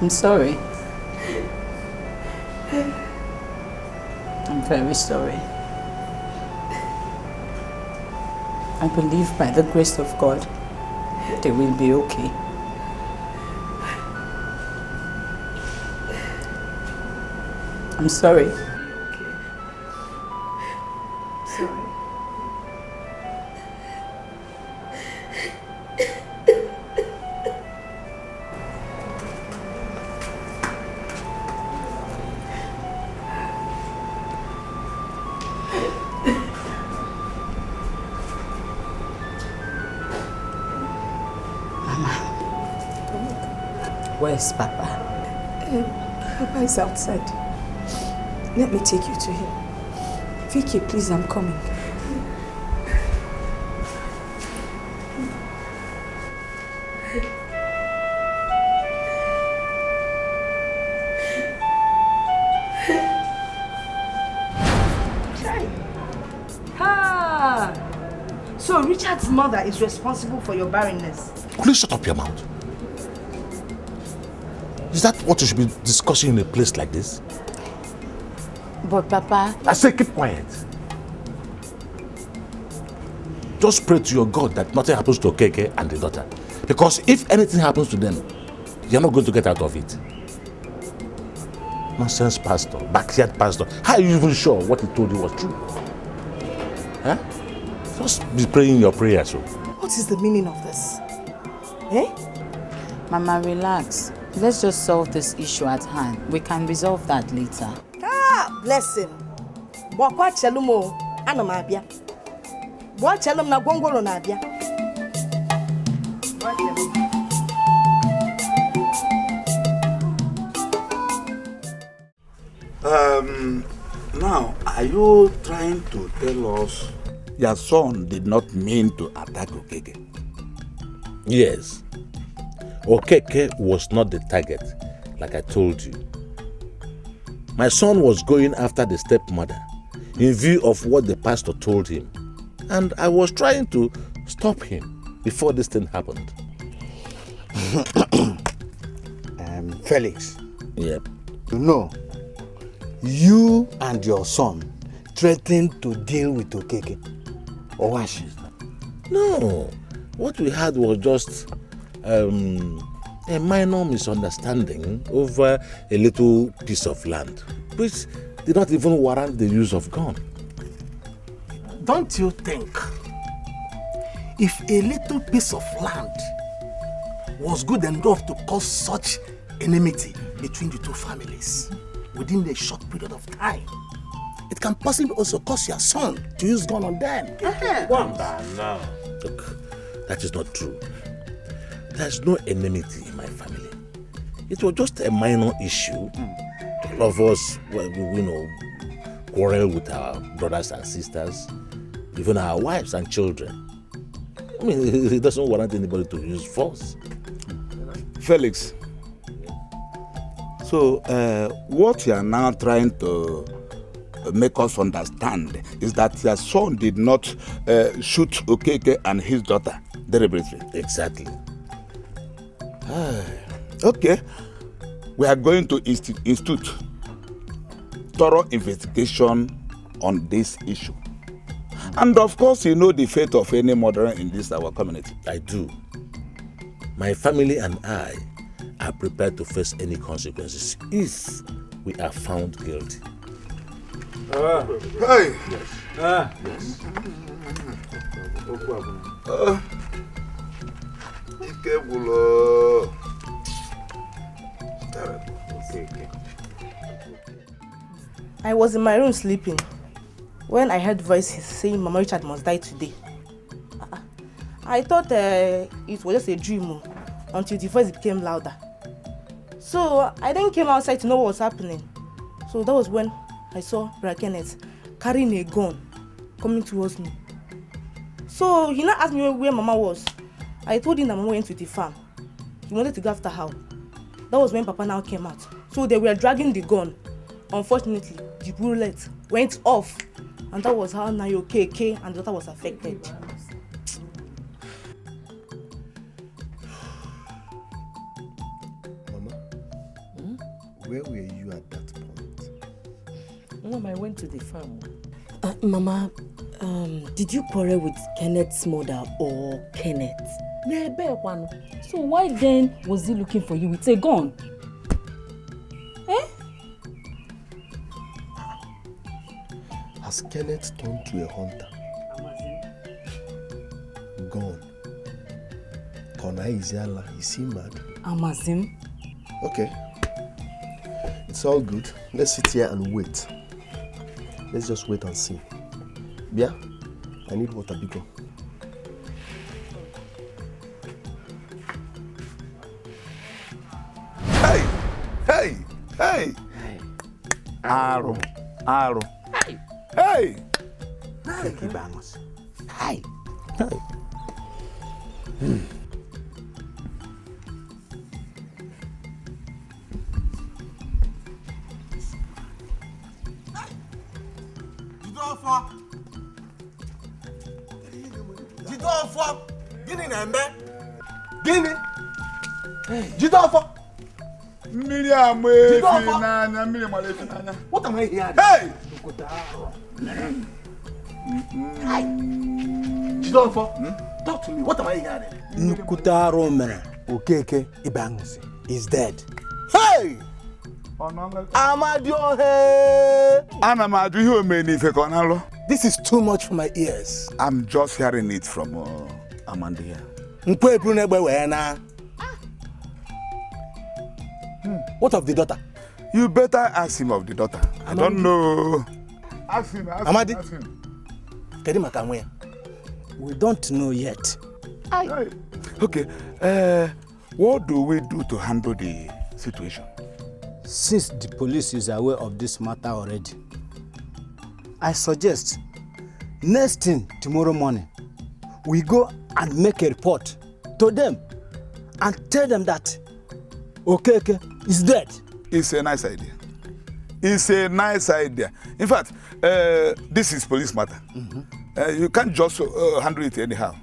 I'm sorry. I'm very sorry. I believe by the grace of God, they will be okay. I'm sorry. Sorry. Where's Papa? Papa is outside. Let me take you to him. Vicky, please, I'm coming. So Richard's mother is responsible for your barrenness? Please shut up your mouth. Is that what you should be discussing in a place like this? But Papa... I say keep quiet. Just pray to your God that nothing happens to Okeke and the daughter. Because if anything happens to them, you're not going to get out of it. Nonsense pastor, backyard pastor. How are you even sure what he told you was true? Huh? Just be praying your prayers. So. What is the meaning of this? Eh? Mama, relax. Let's just solve this issue at hand. We can resolve that later. Ah, bless him. Bwakwa chelumo, ana mabia. Bwa chelum na gwongworo na abia. Now, are you trying to tell us your son did not mean to attack Okeke? Yes. Okeke was not the target, like I told you. My son was going after the stepmother in view of what the pastor told him. And I was trying to stop him before this thing happened. Felix. Yep. You know, you and your son threatened to deal with Okeke. Or was it? No. What we had was just a minor misunderstanding over a little piece of land, which did not even warrant the use of gun. Don't you think if a little piece of land was good enough to cause such enmity between the two families within a short period of time, it can possibly also cause your son to use gun on them? No. Look, that is not true. There's no enmity in my family. It was just a minor issue. All of us, quarrel with our brothers and sisters, even our wives and children. I mean, it doesn't warrant anybody to use force. Felix, so what you are now trying to make us understand is that your son did not shoot Okeke and his daughter deliberately. Exactly. Okay, we are going to institute thorough investigation on this issue. And of course, you know the fate of any murderer in this our community. I do. My family and I are prepared to face any consequences if we are found guilty. Hey! Yes. Yes. I was in my room sleeping when I heard voices saying Mama Richard must die today. I thought it was just a dream until the voice became louder. So I then came outside to know what was happening. So that was when I saw Brother Kenneth carrying a gun coming towards me. So he now asked me where Mama was. I told him that Mama went to the farm. He wanted to go after her. That was when Papa now came out. So they were dragging the gun. Unfortunately, the bullet went off, and that was how Okeke and the daughter was affected. Mama, where were you at that point? Mama, I went to the farm. Mama, did you quarrel with Kenneth's mother or Kenneth? So why then was he looking for you with a gun? Eh? Has Kenneth turned to a hunter? Gone. Kona Iziala, is he mad? Amazim. Okay. It's all good. Let's sit here and wait. Let's just wait and see. Bia, I need water, Biko. Hey! Aro. Hey! Hey! Jidofo! Gini na-eme? Gini? Jidofo! Mmiri ama efi n'anya, mmiri mara efi n'anya. What am I hearing? Hey! Jidofo, talk to me. What am I hearing? Nukutaro mere Okeke Ibangusi is dead. Hey! Amadiohe! Ana m ajụ ihe omeni ife ka ọ na-alụ. This is too much for my ears. I'm just hearing it from Amanda here. What of the daughter? You better ask him of the daughter. I don't know. Ask him. Amadi. Ask him. We don't know yet. Okay. What do we do to handle the situation? Since the police is aware of this matter already, I suggest next thing tomorrow morning, we go and make a report to them and tell them that Okeke is dead. It's a nice idea. It's a nice idea. In fact, this is police matter. You can't just handle it anyhow.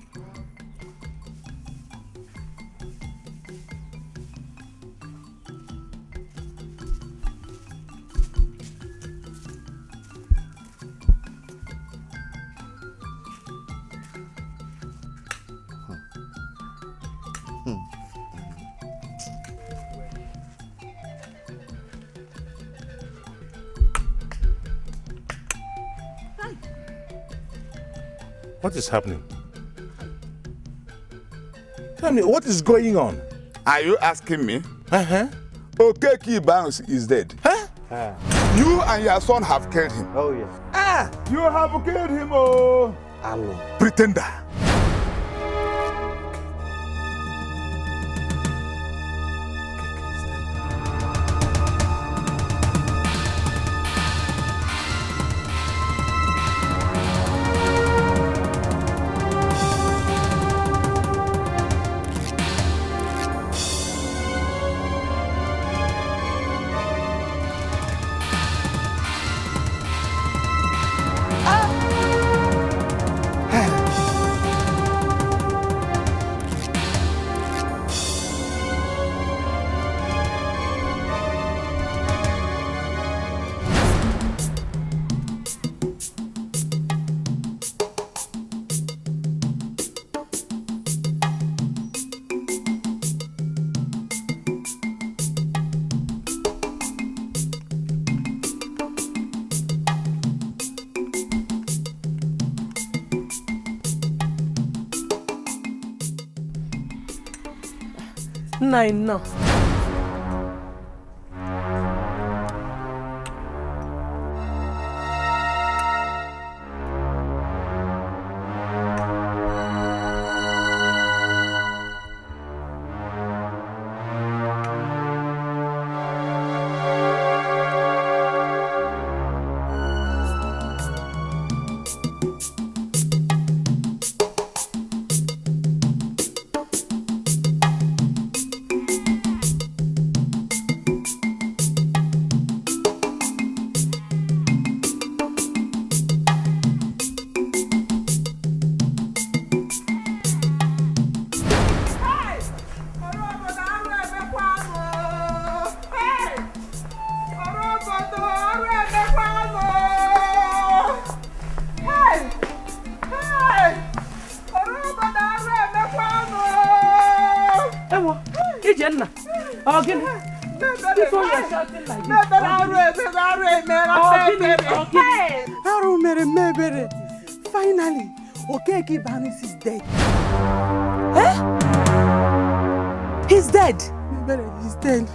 What is happening? Tell me, what is going on? Are you asking me? Okeke Bounce is dead. You and your son have killed him. Oh, yes. You have killed him, oh. Hello. Pretender. No. Finally, Okeke Banis is dead. He's dead. He's dead.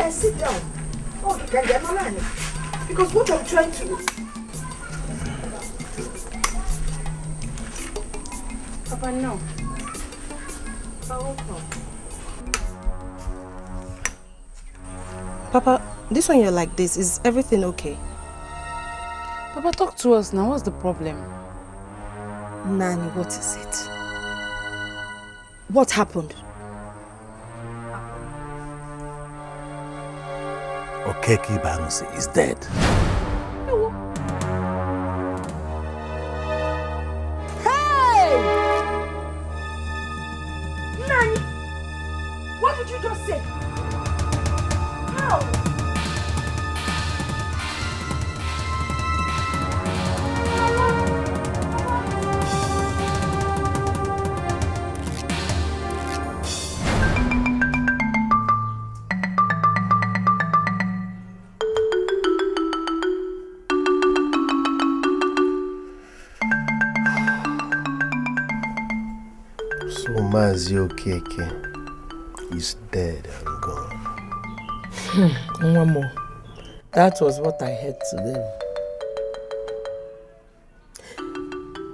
Sit down. Oh, you can get my money. Because what I'm trying to... Papa, no. Papa, this one you're like this, is everything okay? Papa, talk to us now. What's the problem? Nani, what is it? What happened? Okeke Banusi is dead. Hey! Nani? What did you just say? How? Mazi Okeke is dead and gone. One more. That was what I heard today.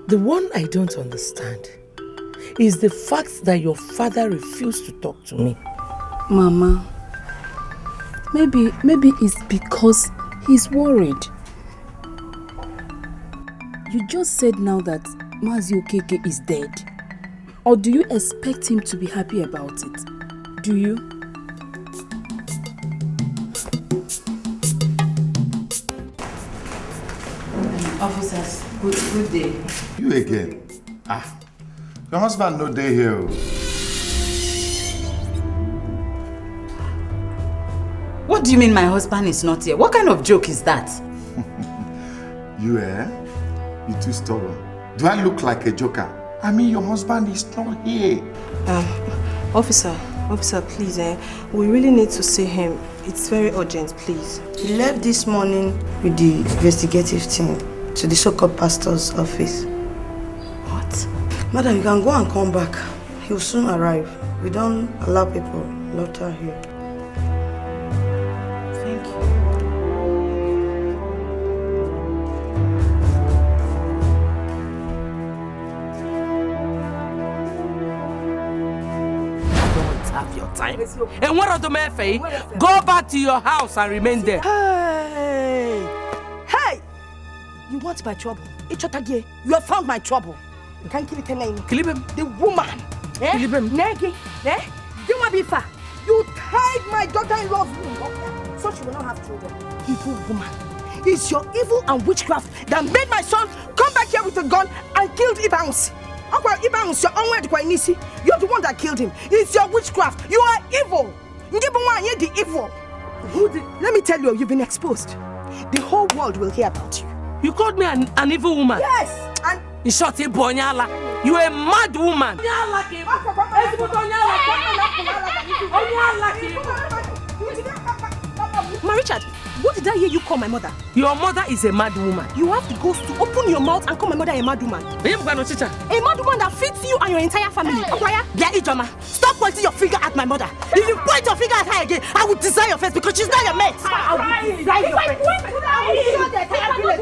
The one I don't understand is the fact that your father refused to talk to me. Mama, maybe it's because he's worried. You just said now that Mazi Okeke is dead. Or do you expect him to be happy about it? Do you? Officers, good day. You again? Your husband no day here. What do you mean my husband is not here? What kind of joke is that? You You too stubborn. Do I look like a joker? I mean, your husband is not here. Officer, please, we really need to see him. It's very urgent, please. He left this morning with the investigative team to the so-called pastor's office. What? Madam, you can go and come back. He will soon arrive. We don't allow people loiter here. Thank you. Have your time. And what of the Mefe? Go back to your house and remain there. Hey! You want my trouble? You have found my trouble. You can't kill it name. Kill him. The woman. Kill him. Negi. You tied my daughter-in-law's womb up so she will not have children. Evil woman. It's your evil and witchcraft that made my son come back here with a gun and killed Ibansi. You're the one that killed him. It's your witchcraft. You are evil. You're the evil. Let me tell you, you've been exposed. The whole world will hear about you. You called me an evil woman? Yes. And in short, Bonyala, you're a mad woman. Ma Richard, what did I hear you call my mother? Your mother is a mad woman. You have the ghost to open your mouth and call my mother a mad woman. A mad woman that fits you and your entire family. Stop pointing your finger at my mother. If you point your finger at her again, I will design your face because she's not your mate. I will design your face. I will show the entire village.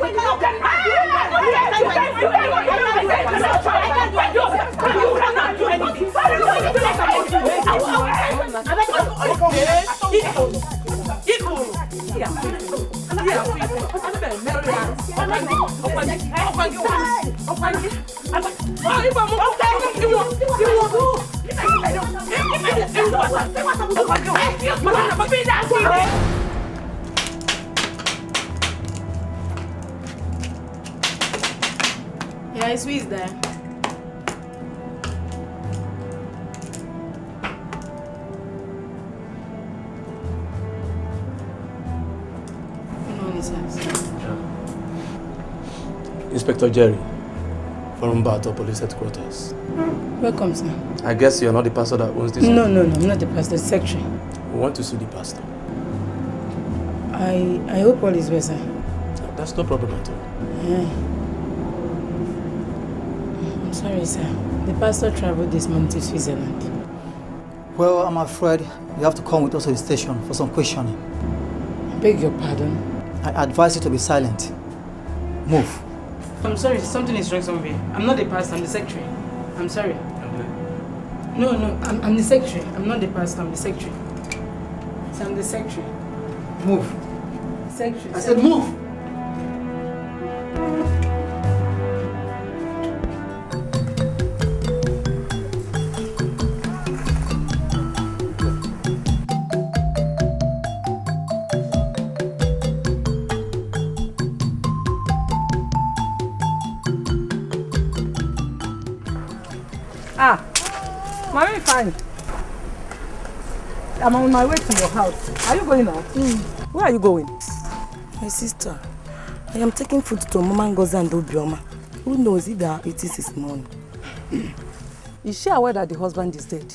Yeah, it's Swiss there. Inspector Jerry, from Bato Police Headquarters. Welcome, sir. I guess you're not the pastor that owns this. No, I'm not the pastor, secretary. We want to see the pastor. I hope all is well, sir. That's no problem at all. Yeah. I'm sorry, sir. The pastor traveled this morning to Switzerland. Well, I'm afraid you have to come with us to the station for some questioning. I beg your pardon? I advise you to be silent. Move. I'm sorry, something is wrong somewhere. I'm not the pastor, I'm the secretary. I'm sorry. No, I'm the secretary. I'm not the pastor, I'm the secretary. So I'm the secretary. Move. Secretary. I said move. Mommy, fine. I'm on my way to your house. Are you going out? Where are you going? My sister, I am taking food to Mama Ngozi and Obioma. Who knows if they are eating this morning? Is she aware that the husband is dead?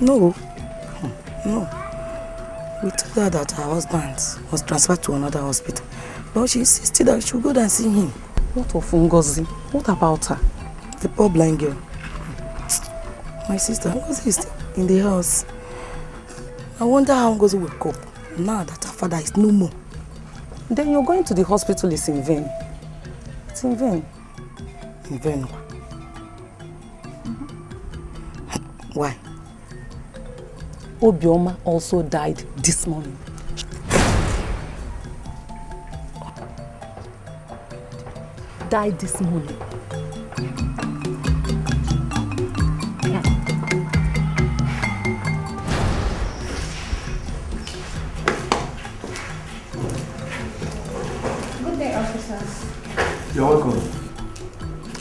No. No. We told her that her husband was transferred to another hospital. But she insisted that we should go there and see him. What of Ngozi? What about her? The poor blind girl. My sister, Ngozi is still in the house. I wonder how Ngozi will cope now that her father is no more. Then you're going to the hospital is in vain. It's in vain. In vain? Why? Obioma also died this morning. Died this morning. Good day, officers. You're welcome.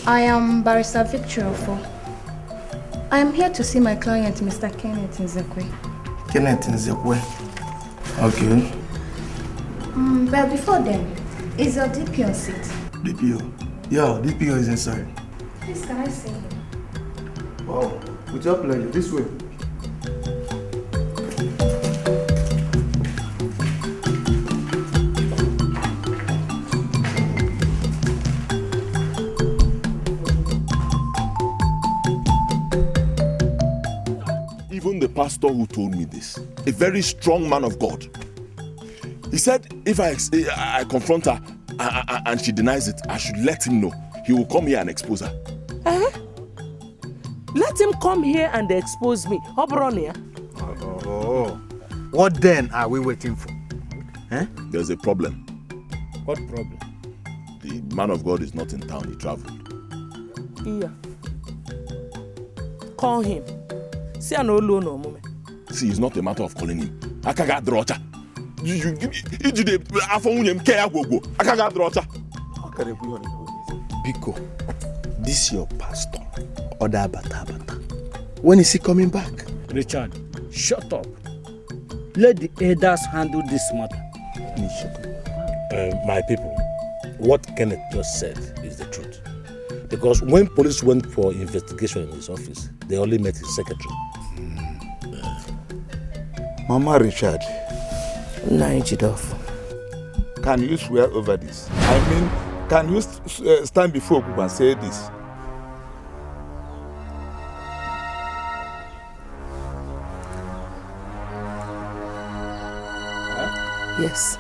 I am Barrister Victor Ofo. I am here to see my client, Mr. Kenneth Nzekwe. Kenneth Nzekwe. Okay. But before then, is your DP on seat? DPO. Yeah, DPO is inside. Please, can I see him? Wow. With your pleasure. This way. Even the pastor who told me this, a very strong man of God, he said if I confront her and she denies it, I should let him know. He will come here and expose her. Let him come here and expose me. Obronia. Oh. What then are we waiting for? There's a problem. What problem? The man of God is not in town. He traveled. Yeah. Call him. See, I know no moment. See, it's not a matter of calling him. Akaga drocha. Biko, this your pastor. Oda bata. When is he coming back? Richard, shut up. Let the elders handle this matter. My people, what Kenneth just said is the truth. Because when police went for investigation in his office, they only met his secretary. Mama Richard. Can you swear over this? I mean, can you stand before people and say this? Yes.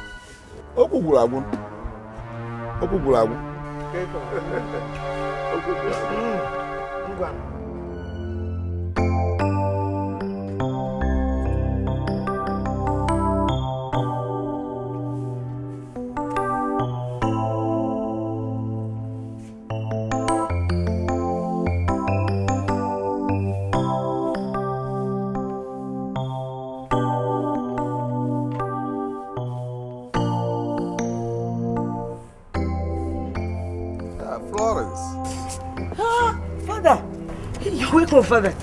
You're welcome, Father.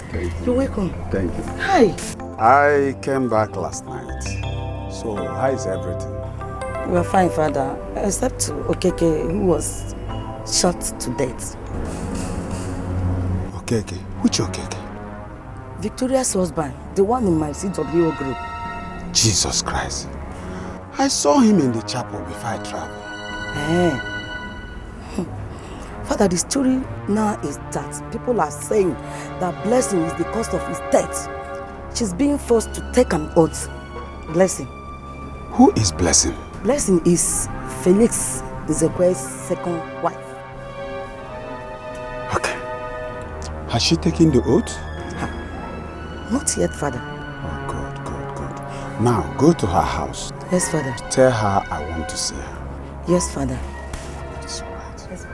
You're welcome. Thank you. Hi. I came back last night. So, how is everything? We're fine, Father. Except Okeke, who was shot to death. Okeke? Which Okeke? Victoria's husband, the one in my CWO group. Jesus Christ. I saw him in the chapel before I traveled. Father, the story now is that people are saying that Blessing is the cause of his death. She's being forced to take an oath. Blessing. Who is Blessing? Blessing is Felix Nzekwe's second wife. Okay. Has she taken the oath? Not yet, Father. Oh, good. Now, go to her house. Yes, Father. Tell her I want to see her. Yes, Father. It's all right. Yes,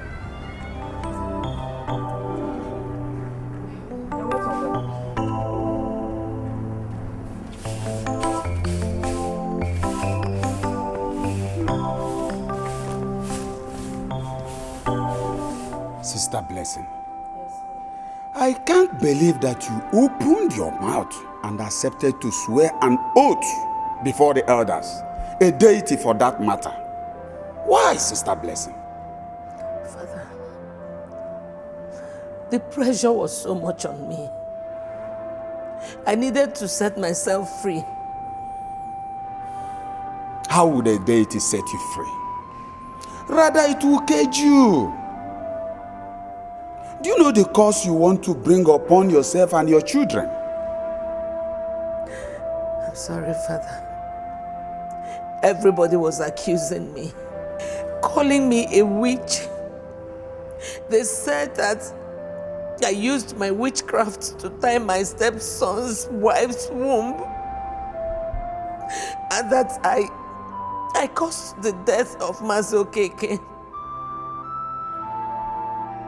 Sister Blessing. I can't believe that you opened your mouth and accepted to swear an oath before the elders, a deity for that matter. Why, Sister Blessing? Father, the pressure was so much on me. I needed to set myself free. How would a deity set you free? Rather, it will cage you. Do you know the curse you want to bring upon yourself and your children? I'm sorry, Father. Everybody was accusing me, calling me a witch. They said that I used my witchcraft to tie my stepson's wife's womb, and that I caused the death of Mazi Okeke.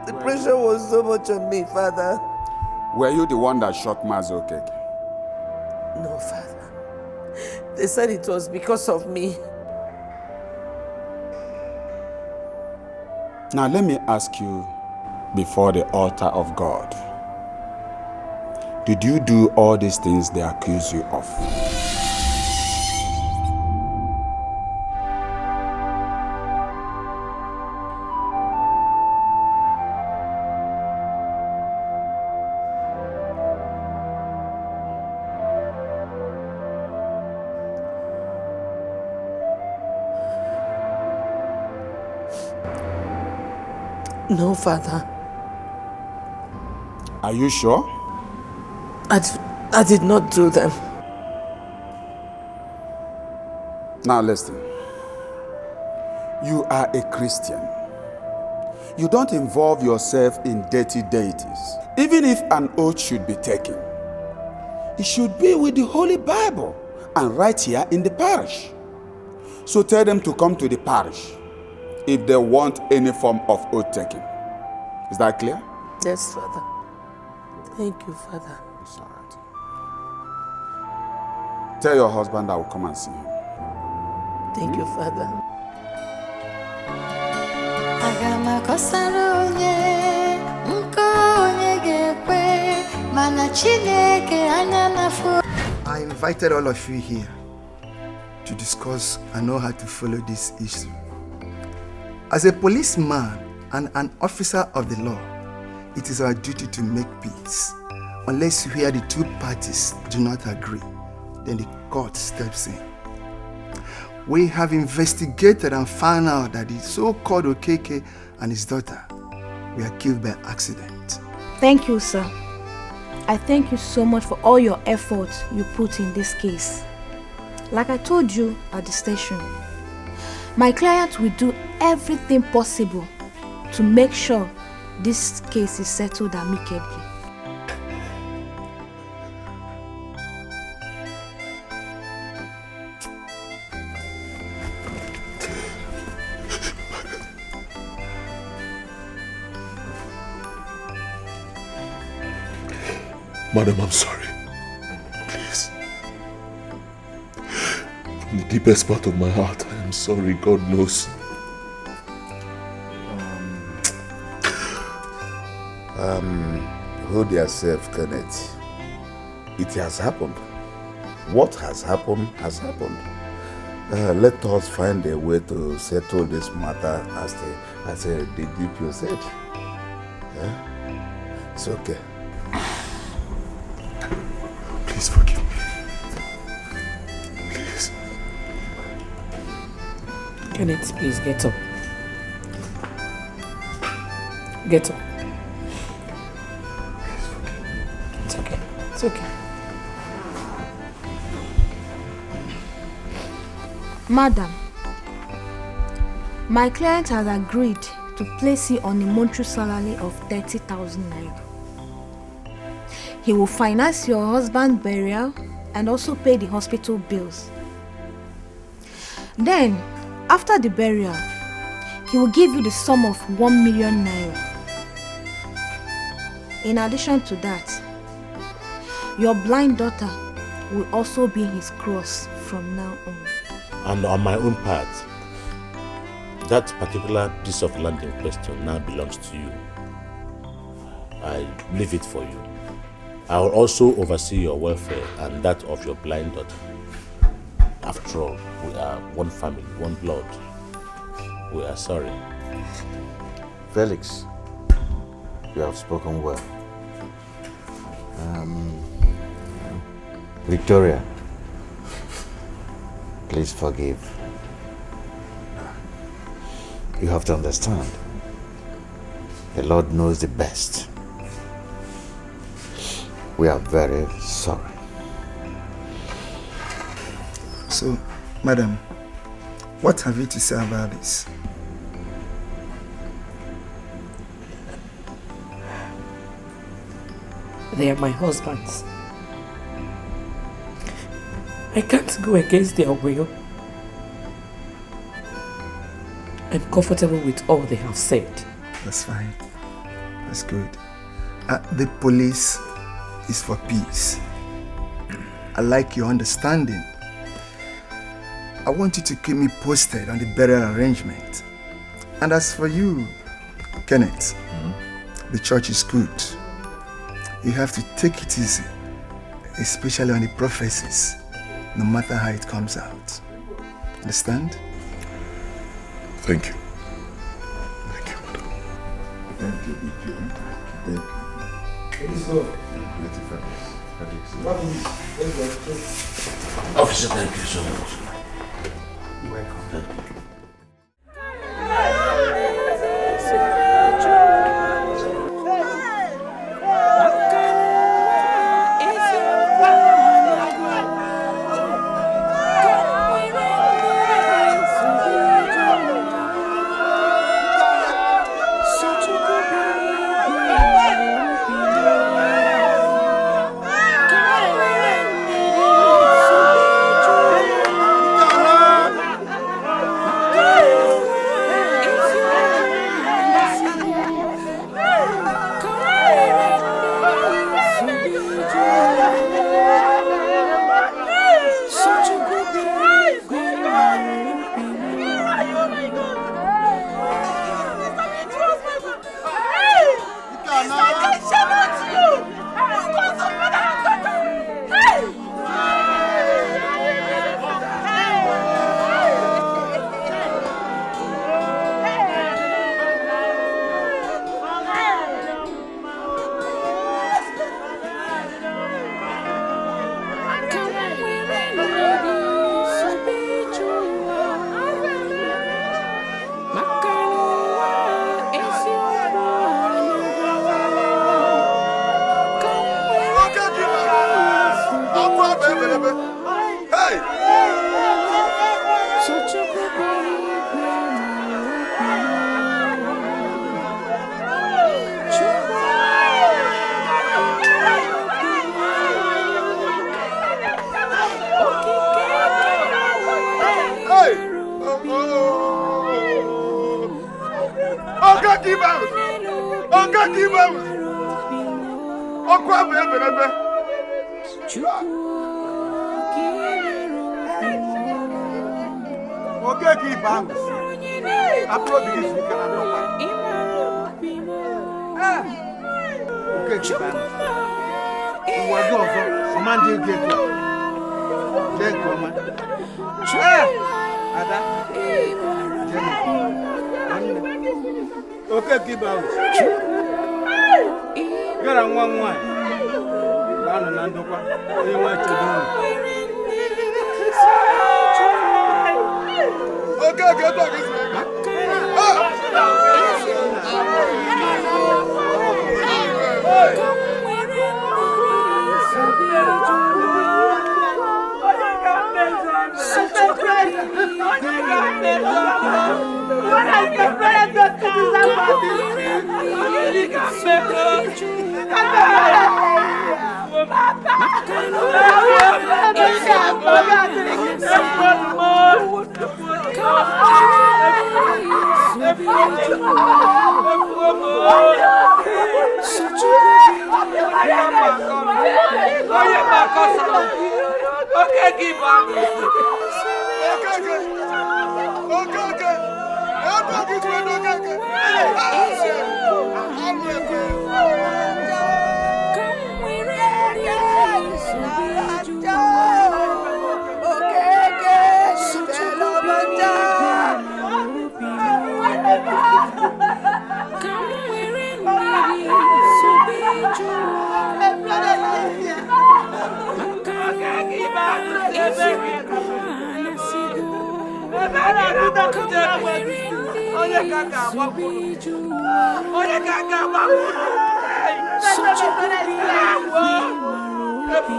The pressure was so much on me, Father. Were you the one that shot Mazi Okeke? No, Father. They said it was because of me. Now let me ask you before the altar of God. Did you do all these things they accuse you of? No, Father. Are you sure? I did not do them. Now listen. You are a Christian. You don't involve yourself in dirty deities. Even if an oath should be taken, it should be with the Holy Bible and right here in the parish. So tell them to come to the parish if they want any form of oath taking. Is that clear? Yes, Father. Thank you, Father. It's all right. Tell your husband I will come and see him. Thank you, Father. I invited all of you here to discuss and know how to follow this issue. As a policeman and an officer of the law, it is our duty to make peace. Unless where the two parties do not agree, then the court steps in. We have investigated and found out that the so-called Okeke and his daughter were killed by accident. Thank you, sir. I thank you so much for all your efforts you put in this case. Like I told you at the station, my client will do everything possible to make sure this case is settled amicably. Madam, I'm sorry. Please. From the deepest part of my heart, I am sorry. God knows. Hold yourself, Kenneth. It has happened. What has happened has happened. Let us find a way to settle this matter as the DPO said. Yeah? It's okay. Please forgive me. Please. Kenneth, please get up. Get up. It's okay. It's okay. Madam, my client has agreed to place you on a monthly salary of 30,000 naira. He will finance your husband's burial and also pay the hospital bills. Then, after the burial, he will give you the sum of 1 million naira. In addition to that, your blind daughter will also be his cross from now on. And on my own part, that particular piece of land in question now belongs to you. I leave it for you. I will also oversee your welfare and that of your blind daughter. After all, we are one family, one blood. We are sorry. Felix, you have spoken well. Victoria, please forgive. You have to understand, the Lord knows the best. We are very sorry. So, madam, what have you to say about this? They are my husbands. I can't go against their will. I'm comfortable with all they have said. That's fine. That's good. The police is for peace. I like your understanding. I want you to keep me posted on the burial arrangement. And as for you, Kenneth, the church is good. You have to take it easy, especially on the prophecies, no matter how it comes out. Understand? Thank you. Thank you, madam. Thank you, Thank you. Let's go. Officer, thank you so much. You're welcome. Thank you.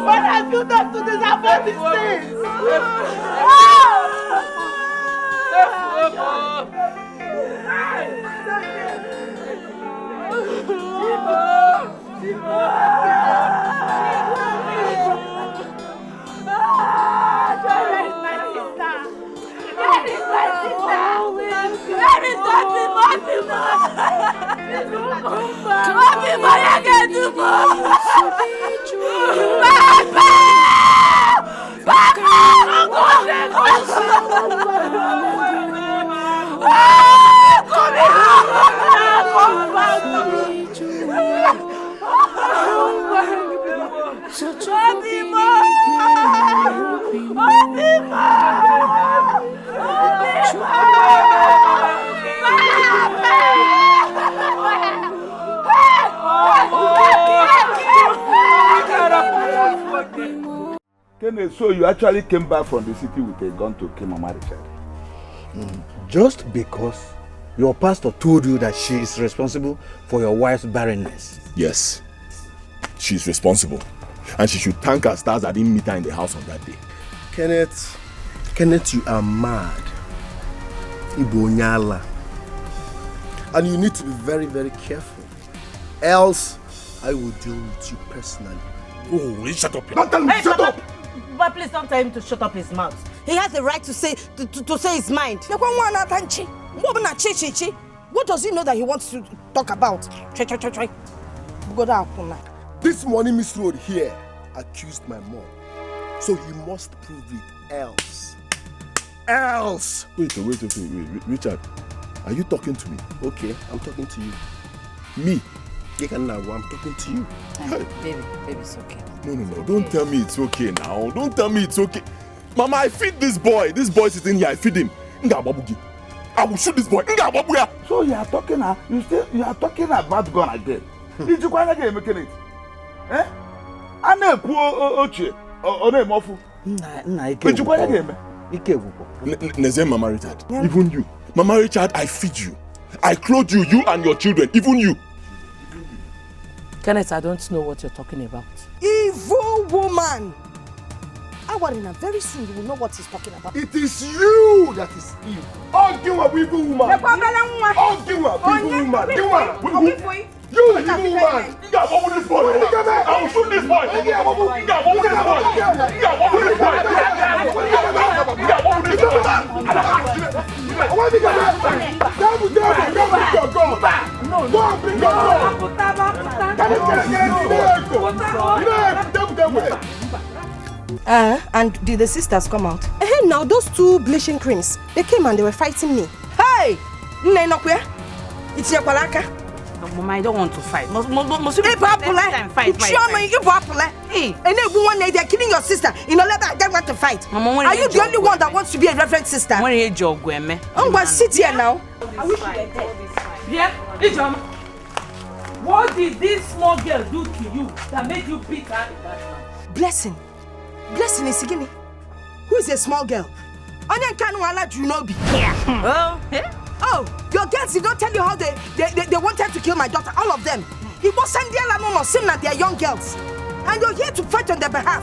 What have you done to deserve all these things? So you actually came back from the city with a gun to kill Mama Richard? Just because your pastor told you that she is responsible for your wife's barrenness. Yes, she's responsible. And she should thank her stars I didn't meet her in the house on that day. Kenneth, you are mad. Ibonyala. And you need to be very, very careful. Else, I will deal with you personally. Oh, shut up. Don't tell me, shut up! But please don't tell him to shut up his mouth. He has the right to say his mind. What does he know that he wants to talk about? Try. This morning, Miss Road here accused my mom. So he must prove it, else. Wait, Richard, are you talking to me? Okay, I'm talking to you. Me? I'm talking to you. Baby, it's okay. No, don't tell me it's okay now. Don't tell me it's okay. Mama, I feed this boy. This boy sitting here, I feed him. I will shoot this boy. So you are talking about gun again? Did you quite again making it? Eh? I know Oche or name of did you quite again? Mama Richard, even you. Mama Richard, I feed you. I clothe you, you and your children, even you. Kenneth, I don't know what you're talking about. Evil woman! Very soon you will know what he's talking about. It is you that is evil. Oh, you are evil woman. You are evil woman. You evil woman. What will this boy? I will shoot this boy. What will this boy? And did the sisters come out? Hey, now those two bleaching creams, they came and they were fighting me. Hey! It's your palaka. Mama, I don't want to fight. Hey, and everyone they're killing your sister in order that they want to fight. Are you the only one that wants to be a reverend sister? I'm going to sit here now. I wish you were dead. Yeah, Ijoma. What did this small girl do to you that made you beat her in that house? Blessing is Sigini. Who is a small girl? Onion can wala do not be here. Oh, your girls did not tell you how they wanted to kill my daughter, all of them. It wasn't their no sin that they are young girls. And you're here to fight on their behalf.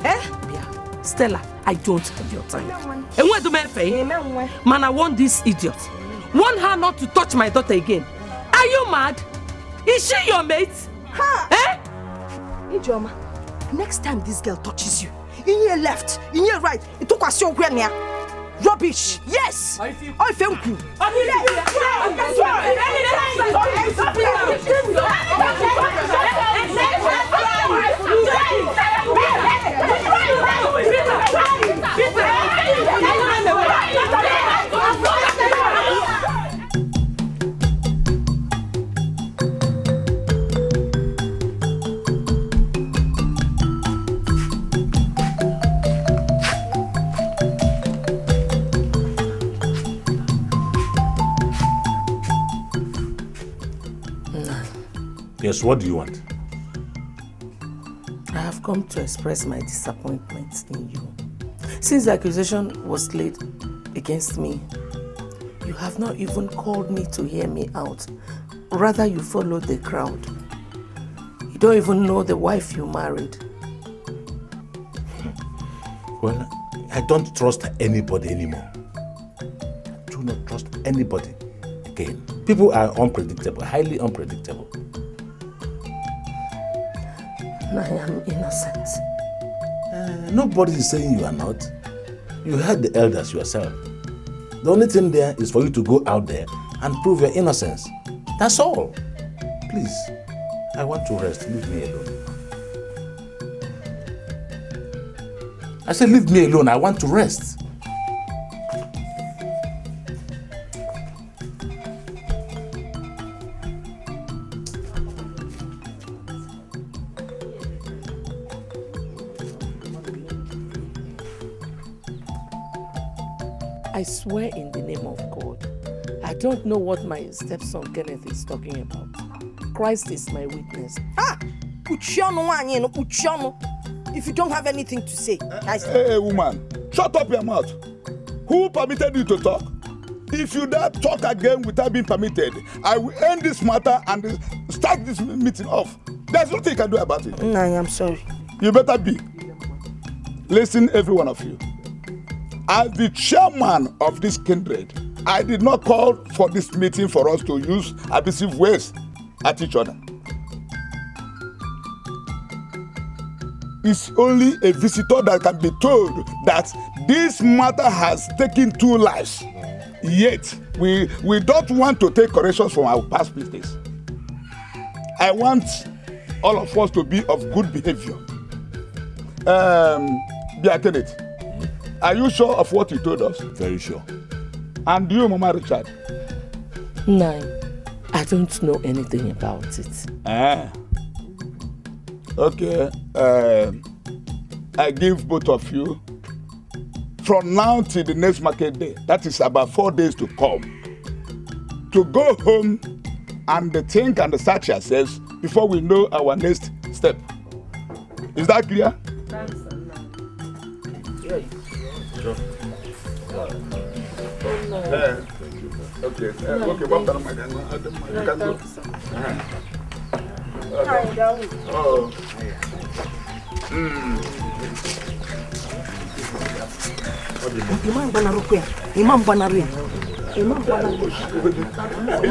Eh? Yeah. Stella, I don't have your time. And what do I say? Man, I want this idiot. Want her not to touch my daughter again. Are you mad? Is she your mate? Ha! Eh? Ijoma, next time this girl touches you, in your left, in your right, it took us your granny. Rubbish! Yes! I feel you. Yes, what do you want? I have come to express my disappointment in you. Since the accusation was laid against me. You have not even called me to hear me out. Rather, you followed the crowd. You don't even know the wife you married. Well, I don't trust anybody anymore. I do not trust anybody again. People are unpredictable, highly unpredictable. I am innocent. Nobody is saying you are not. You heard the elders yourself. The only thing there is for you to go out there and prove your innocence. That's all. Please, I want to rest. Leave me alone. I said leave me alone. I want to rest. I swear in the name of God, I don't know what my stepson Kenneth is talking about. Christ is my witness. If you don't have anything to say, Hey, woman, shut up your mouth. Who permitted you to talk? If you dare talk again without being permitted, I will end this matter and start this meeting off. There's nothing you can do about it. No, I'm sorry. You better be. Listen, every one of you. As the chairman of this kindred, I did not call for this meeting for us to use abusive words at each other. It's only a visitor that can be told that this matter has taken 2 lives. Yet, we don't want to take corrections from our past mistakes. I want all of us to be of good behavior. Kenneth, are you sure of what you told us? Very sure. And you, Mama Richard? No, I don't know anything about it. Okay. I give both of you from now till the next market day, that is about 4 days to come, to go home and think and search yourselves before we know our next step. Is that clear? Thanks, Okay. Okay. One time, you can go. Oh.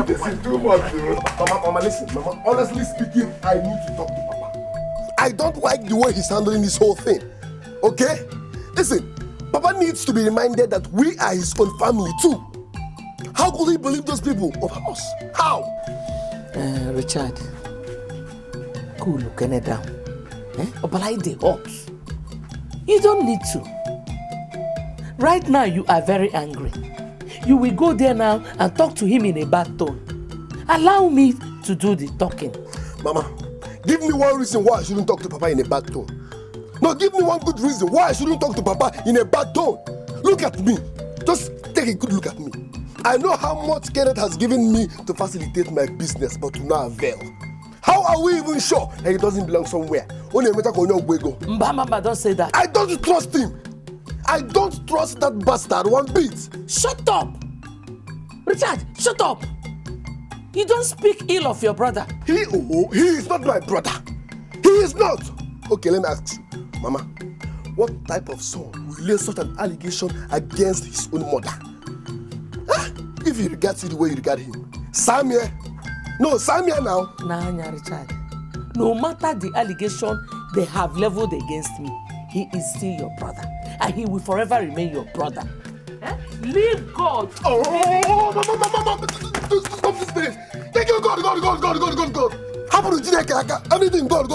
This is too much. Mama, listen. Mama, honestly speaking, I need to talk to Papa. I don't like the way he's handling this whole thing. Okay? Listen, Papa needs to be reminded that we are his own family too. How could he believe those people over us? How? Richard, cool, looking it down. Obalai the hot. You don't need to. Right now, you are very angry. You will go there now and talk to him in a bad tone. Allow me to do the talking. Mama, give me one reason why I shouldn't talk to Papa in a bad tone. No, give me one good reason why I shouldn't talk to Papa in a bad tone. Look at me. Just take a good look at me. I know how much Kenneth has given me to facilitate my business, but to no avail. How are we even sure that he doesn't belong somewhere? Mama, don't say that. I don't trust him. I don't trust that bastard one bit. Shut up! Richard, shut up! You don't speak ill of your brother. He is not my brother. He is not. Okay, let me ask you, Mama, what type of son will lay such an allegation against his own mother? If he regards you the way you regard him. Samia. No, Samia now. Nah, Richard. No matter the allegation they have leveled against me, he is still your brother. And he will forever remain your brother. Leave God. Oh, Mama, stop this thing. Thank you, God. Happen to Dikeh, everything, God.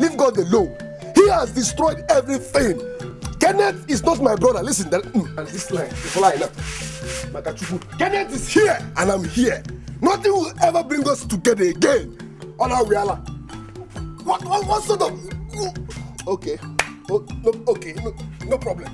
Leave God alone. He has destroyed everything. Kenneth is not my brother. Listen, this line, Kenneth is here, and I'm here. Nothing will ever bring us together again. On our real. What sort of? Okay, no problem.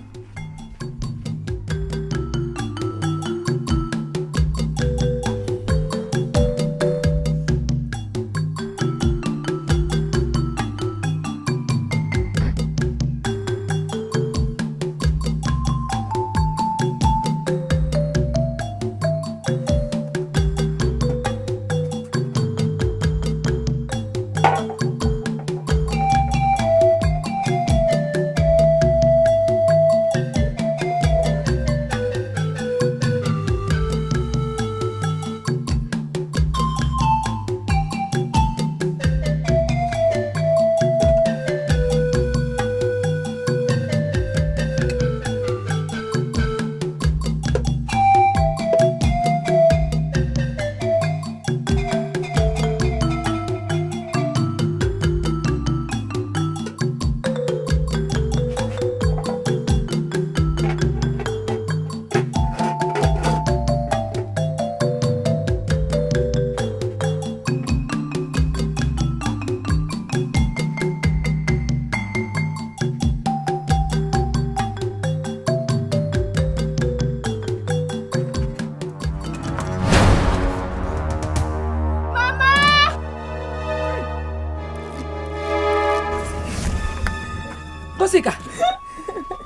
Nkosika,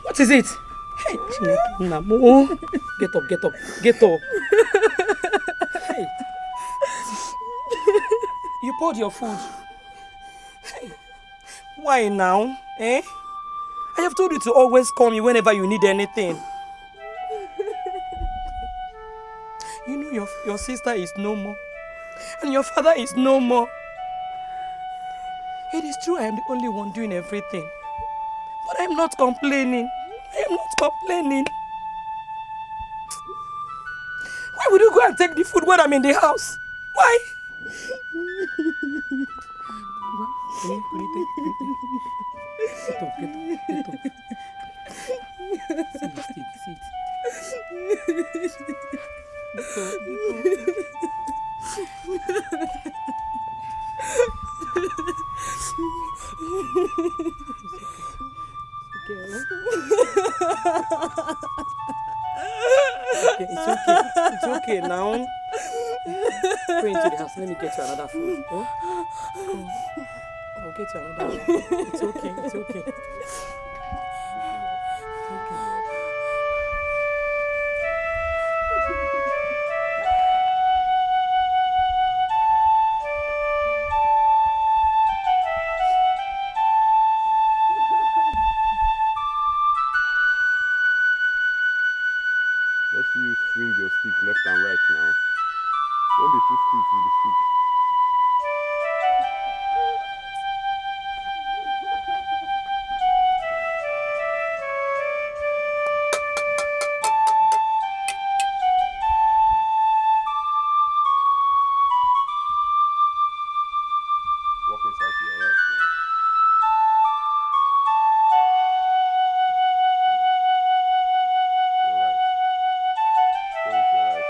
what is it? Hey, Namo. Get up, get up, get up. Hey. You poured your food. Hey. Why now? Eh? I have told you to always call me whenever you need anything. You know your sister is no more. And your father is no more. It is true I am the only one doing everything. But I am not complaining. I am not complaining. Why would you go and take the food when I'm in the house? Why? Get up. It's okay now. Go into the house. Let me get you another food. Oh? I'll get you another one. It's okay. Let's see you swing your stick left and right now. Don't be too stiff with the stick. Walk inside to your right now. Your right. Go into your right.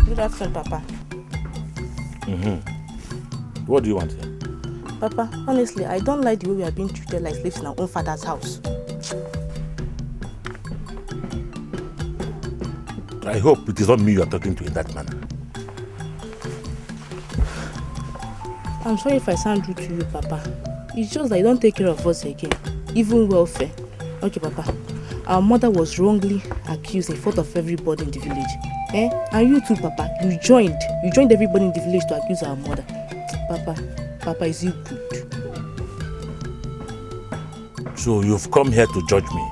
Good afternoon, Papa. What do you want here? Papa, honestly, I don't like the way we are being treated like slaves in our own father's house. I hope it is not me you are talking to in that manner. I'm sorry if I sound rude to you, Papa. It's just that you don't take care of us again, even welfare. Okay, Papa. Our mother was wrongly accused in front of everybody in the village. And you too, Papa. You joined everybody in the village to accuse our mother. Papa, is it good? So you've come here to judge me?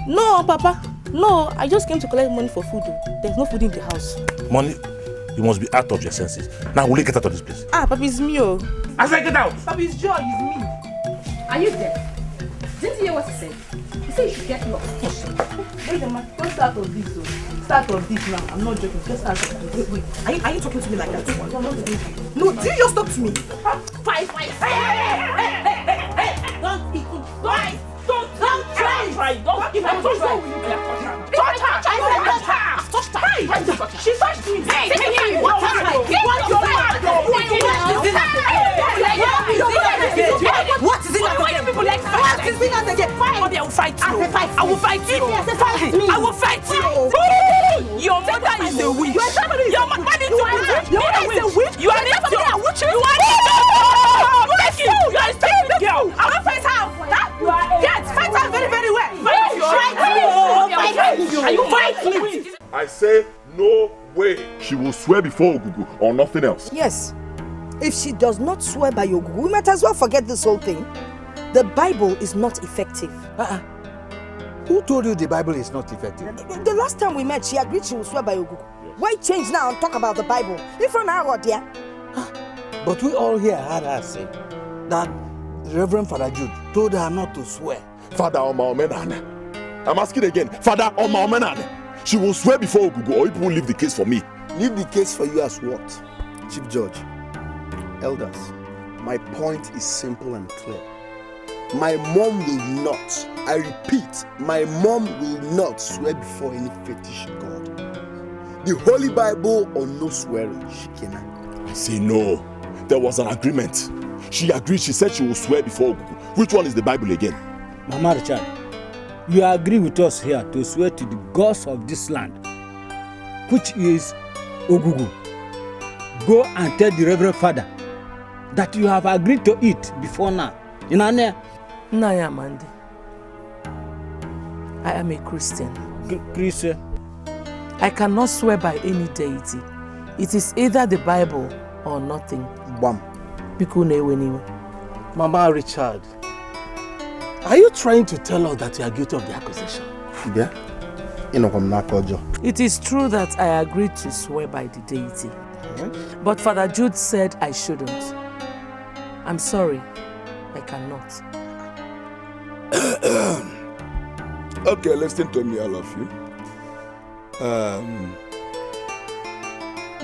No, Papa. No, I just came to collect money for food. There's no food in the house. Money? You must be out of your senses. Now, will you get out of this place? Papa, it's me. I said get out! Papa, it's Joy, it's me. Are you there? Didn't you hear what he said? He said you should get lost. Wait a minute, don't start of this though. Start of this now. I'm not joking. Just start of this. Wait. Are you talking to me like that? No, did you just talk to me? Five. Hey! Don't even try. Don't try. Don't even try. Touch her. She touched me. Hey, what touch her? What is it again? Why do people like fight? What is it again? I will fight you. I will fight you. I will fight you. Your mother is a witch. Your mother is a witch. You are not a witch. You are a stupid girl. I will fight her. Yes, fight her very, very well. Are you fighting me? I say no way. She will swear before Ogugu or nothing else. Yes. If she does not swear by Ogugu, we might as well forget this whole thing. The Bible is not effective. Who told you the Bible is not effective? The last time we met, she agreed she will swear by Ogugu. Why change now and talk about the Bible? If you're not dear. But we all here heard her say that Reverend Father Jude told her not to swear. Father Oma Omenane. I'm asking again. Father Oma Omenane. She will swear before Ogugu or people will leave the case for me. Leave the case for you as what? Chief Judge, elders, my point is simple and clear. my mom will not, I repeat, my mom will not swear before any fetish god. The Holy Bible or no swearing, she cannot. I say no. There was an agreement. She agreed, she said she will swear before Ogugu. Which one is the Bible again? Mama Richard, you agree with us here to swear to the gods of this land, which is Ogugu. Go and tell the Reverend Father that you have agreed to it before now. You know what? Naya Mandi, I am a Christian. Christian? I cannot swear by any deity. It is either the Bible or nothing. Bam. Anyway. Mama Richard, are you trying to tell us that you are guilty of the accusation? Yeah. It is true that I agreed to swear by the deity. But Father Jude said I shouldn't. I'm sorry, I cannot. Okay, listen to me, all of you.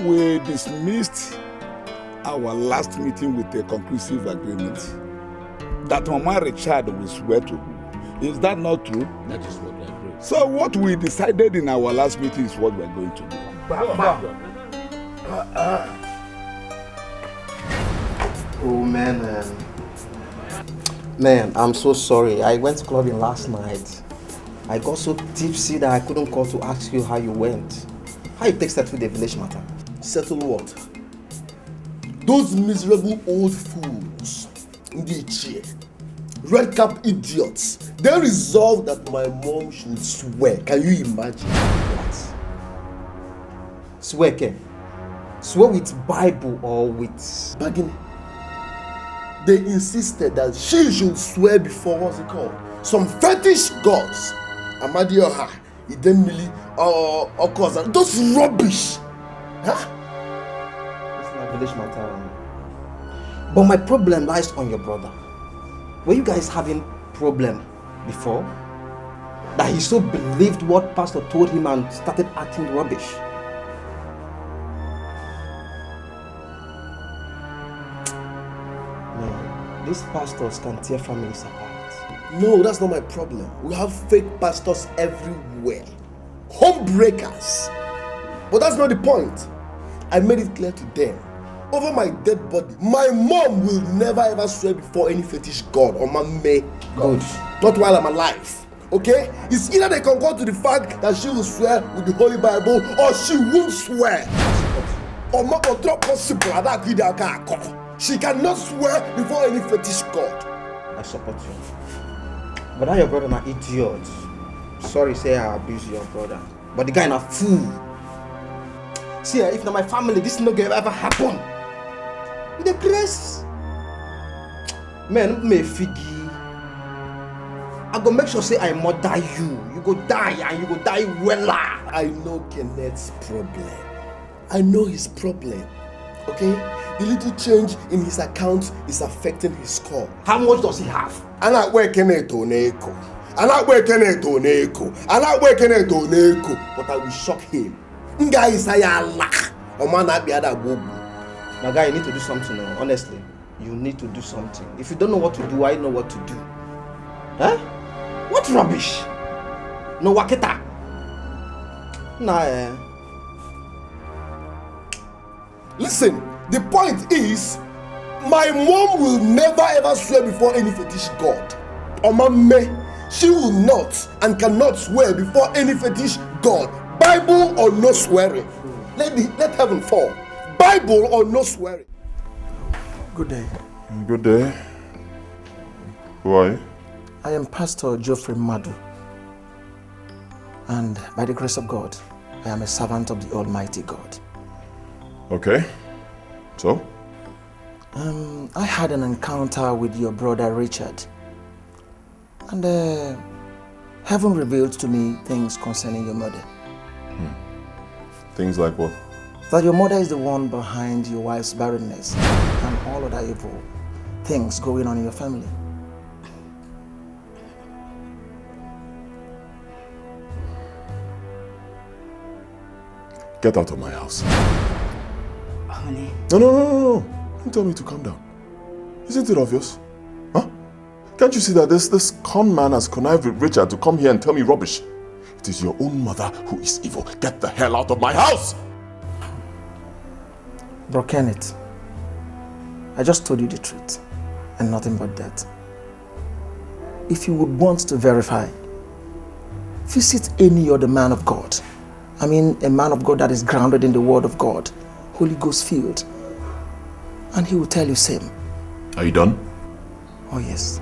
We dismissed our last meeting with a conclusive agreement that Mama Richard will swear to. Is that not true? That is what we agreed. So what we decided in our last meeting is what we're going to do. Oh man, man, I'm so sorry. I went clubbing last night. I got so tipsy that I couldn't call to ask you how you went. How you take settle the village matter? Settle what? Those miserable old fools in the chair, red cap idiots, they resolved that my mom should swear. Can you imagine? What? Swear, Ken? Swear with Bible or with bargaining? They insisted that she should swear before, what's it called? Some fetish gods. Amadioha, Idemili, or Okoza. Those rubbish. Huh? It's not village matter. But my problem lies on your brother. Were you guys having problem before? That he so believed what pastor told him and started acting rubbish? Man, these pastors can tear families apart. No, that's not my problem. We have fake pastors everywhere. Homebreakers. But that's not the point. I made it clear to them. Over my dead body, my mom will never ever swear before any fetish god or man may. Good. Not while I'm alive. Okay? It's either they concur to the fact that she will swear with the Holy Bible or she won't swear. Or possible. She cannot swear before any fetish god. I support you. But now your brother na idiot. Sorry, say I abuse your brother. But the guy na fool. See, if na my family, this no gonna ever happen. With the grace. Man, me figgy. I go make sure say I murder you. You go die and you go die wella. I know Kenneth's problem. I know his problem. Okay? The little change in his account is affecting his score. How much does he have? I'm not working it on echo. But I will shock him. Guy is a lack. Or man not be other boo. My guy, you need to do something. Honestly, you need to do something. If you don't know what to do, I know what to do. Huh? What rubbish? No waketa. Nah. Listen, the point is, my mom will never ever swear before any fetish god. Or me, she will not and cannot swear before any fetish god. Bible or no swearing. Let heaven fall. Bible or no swearing. Good day. Good day. Who are you? I am Pastor Geoffrey Madu. And by the grace of God, I am a servant of the Almighty God. Okay. So? I had an encounter with your brother Richard. And heaven revealed to me things concerning your mother. Things like what? That your mother is the one behind your wife's barrenness and all other evil things going on in your family. Get out of my house. Honey. No. Don't tell me to calm down. Isn't it obvious? Huh? Can't you see that this con man has connived with Richard to come here and tell me rubbish? It is your own mother who is evil. Get the hell out of my house! Bro Kenneth, I just told you the truth and nothing but that. If you would want to verify, visit any other man of God. I mean, a man of God that is grounded in the word of God, Holy Ghost filled, and he will tell you same. Are you done? Oh yes.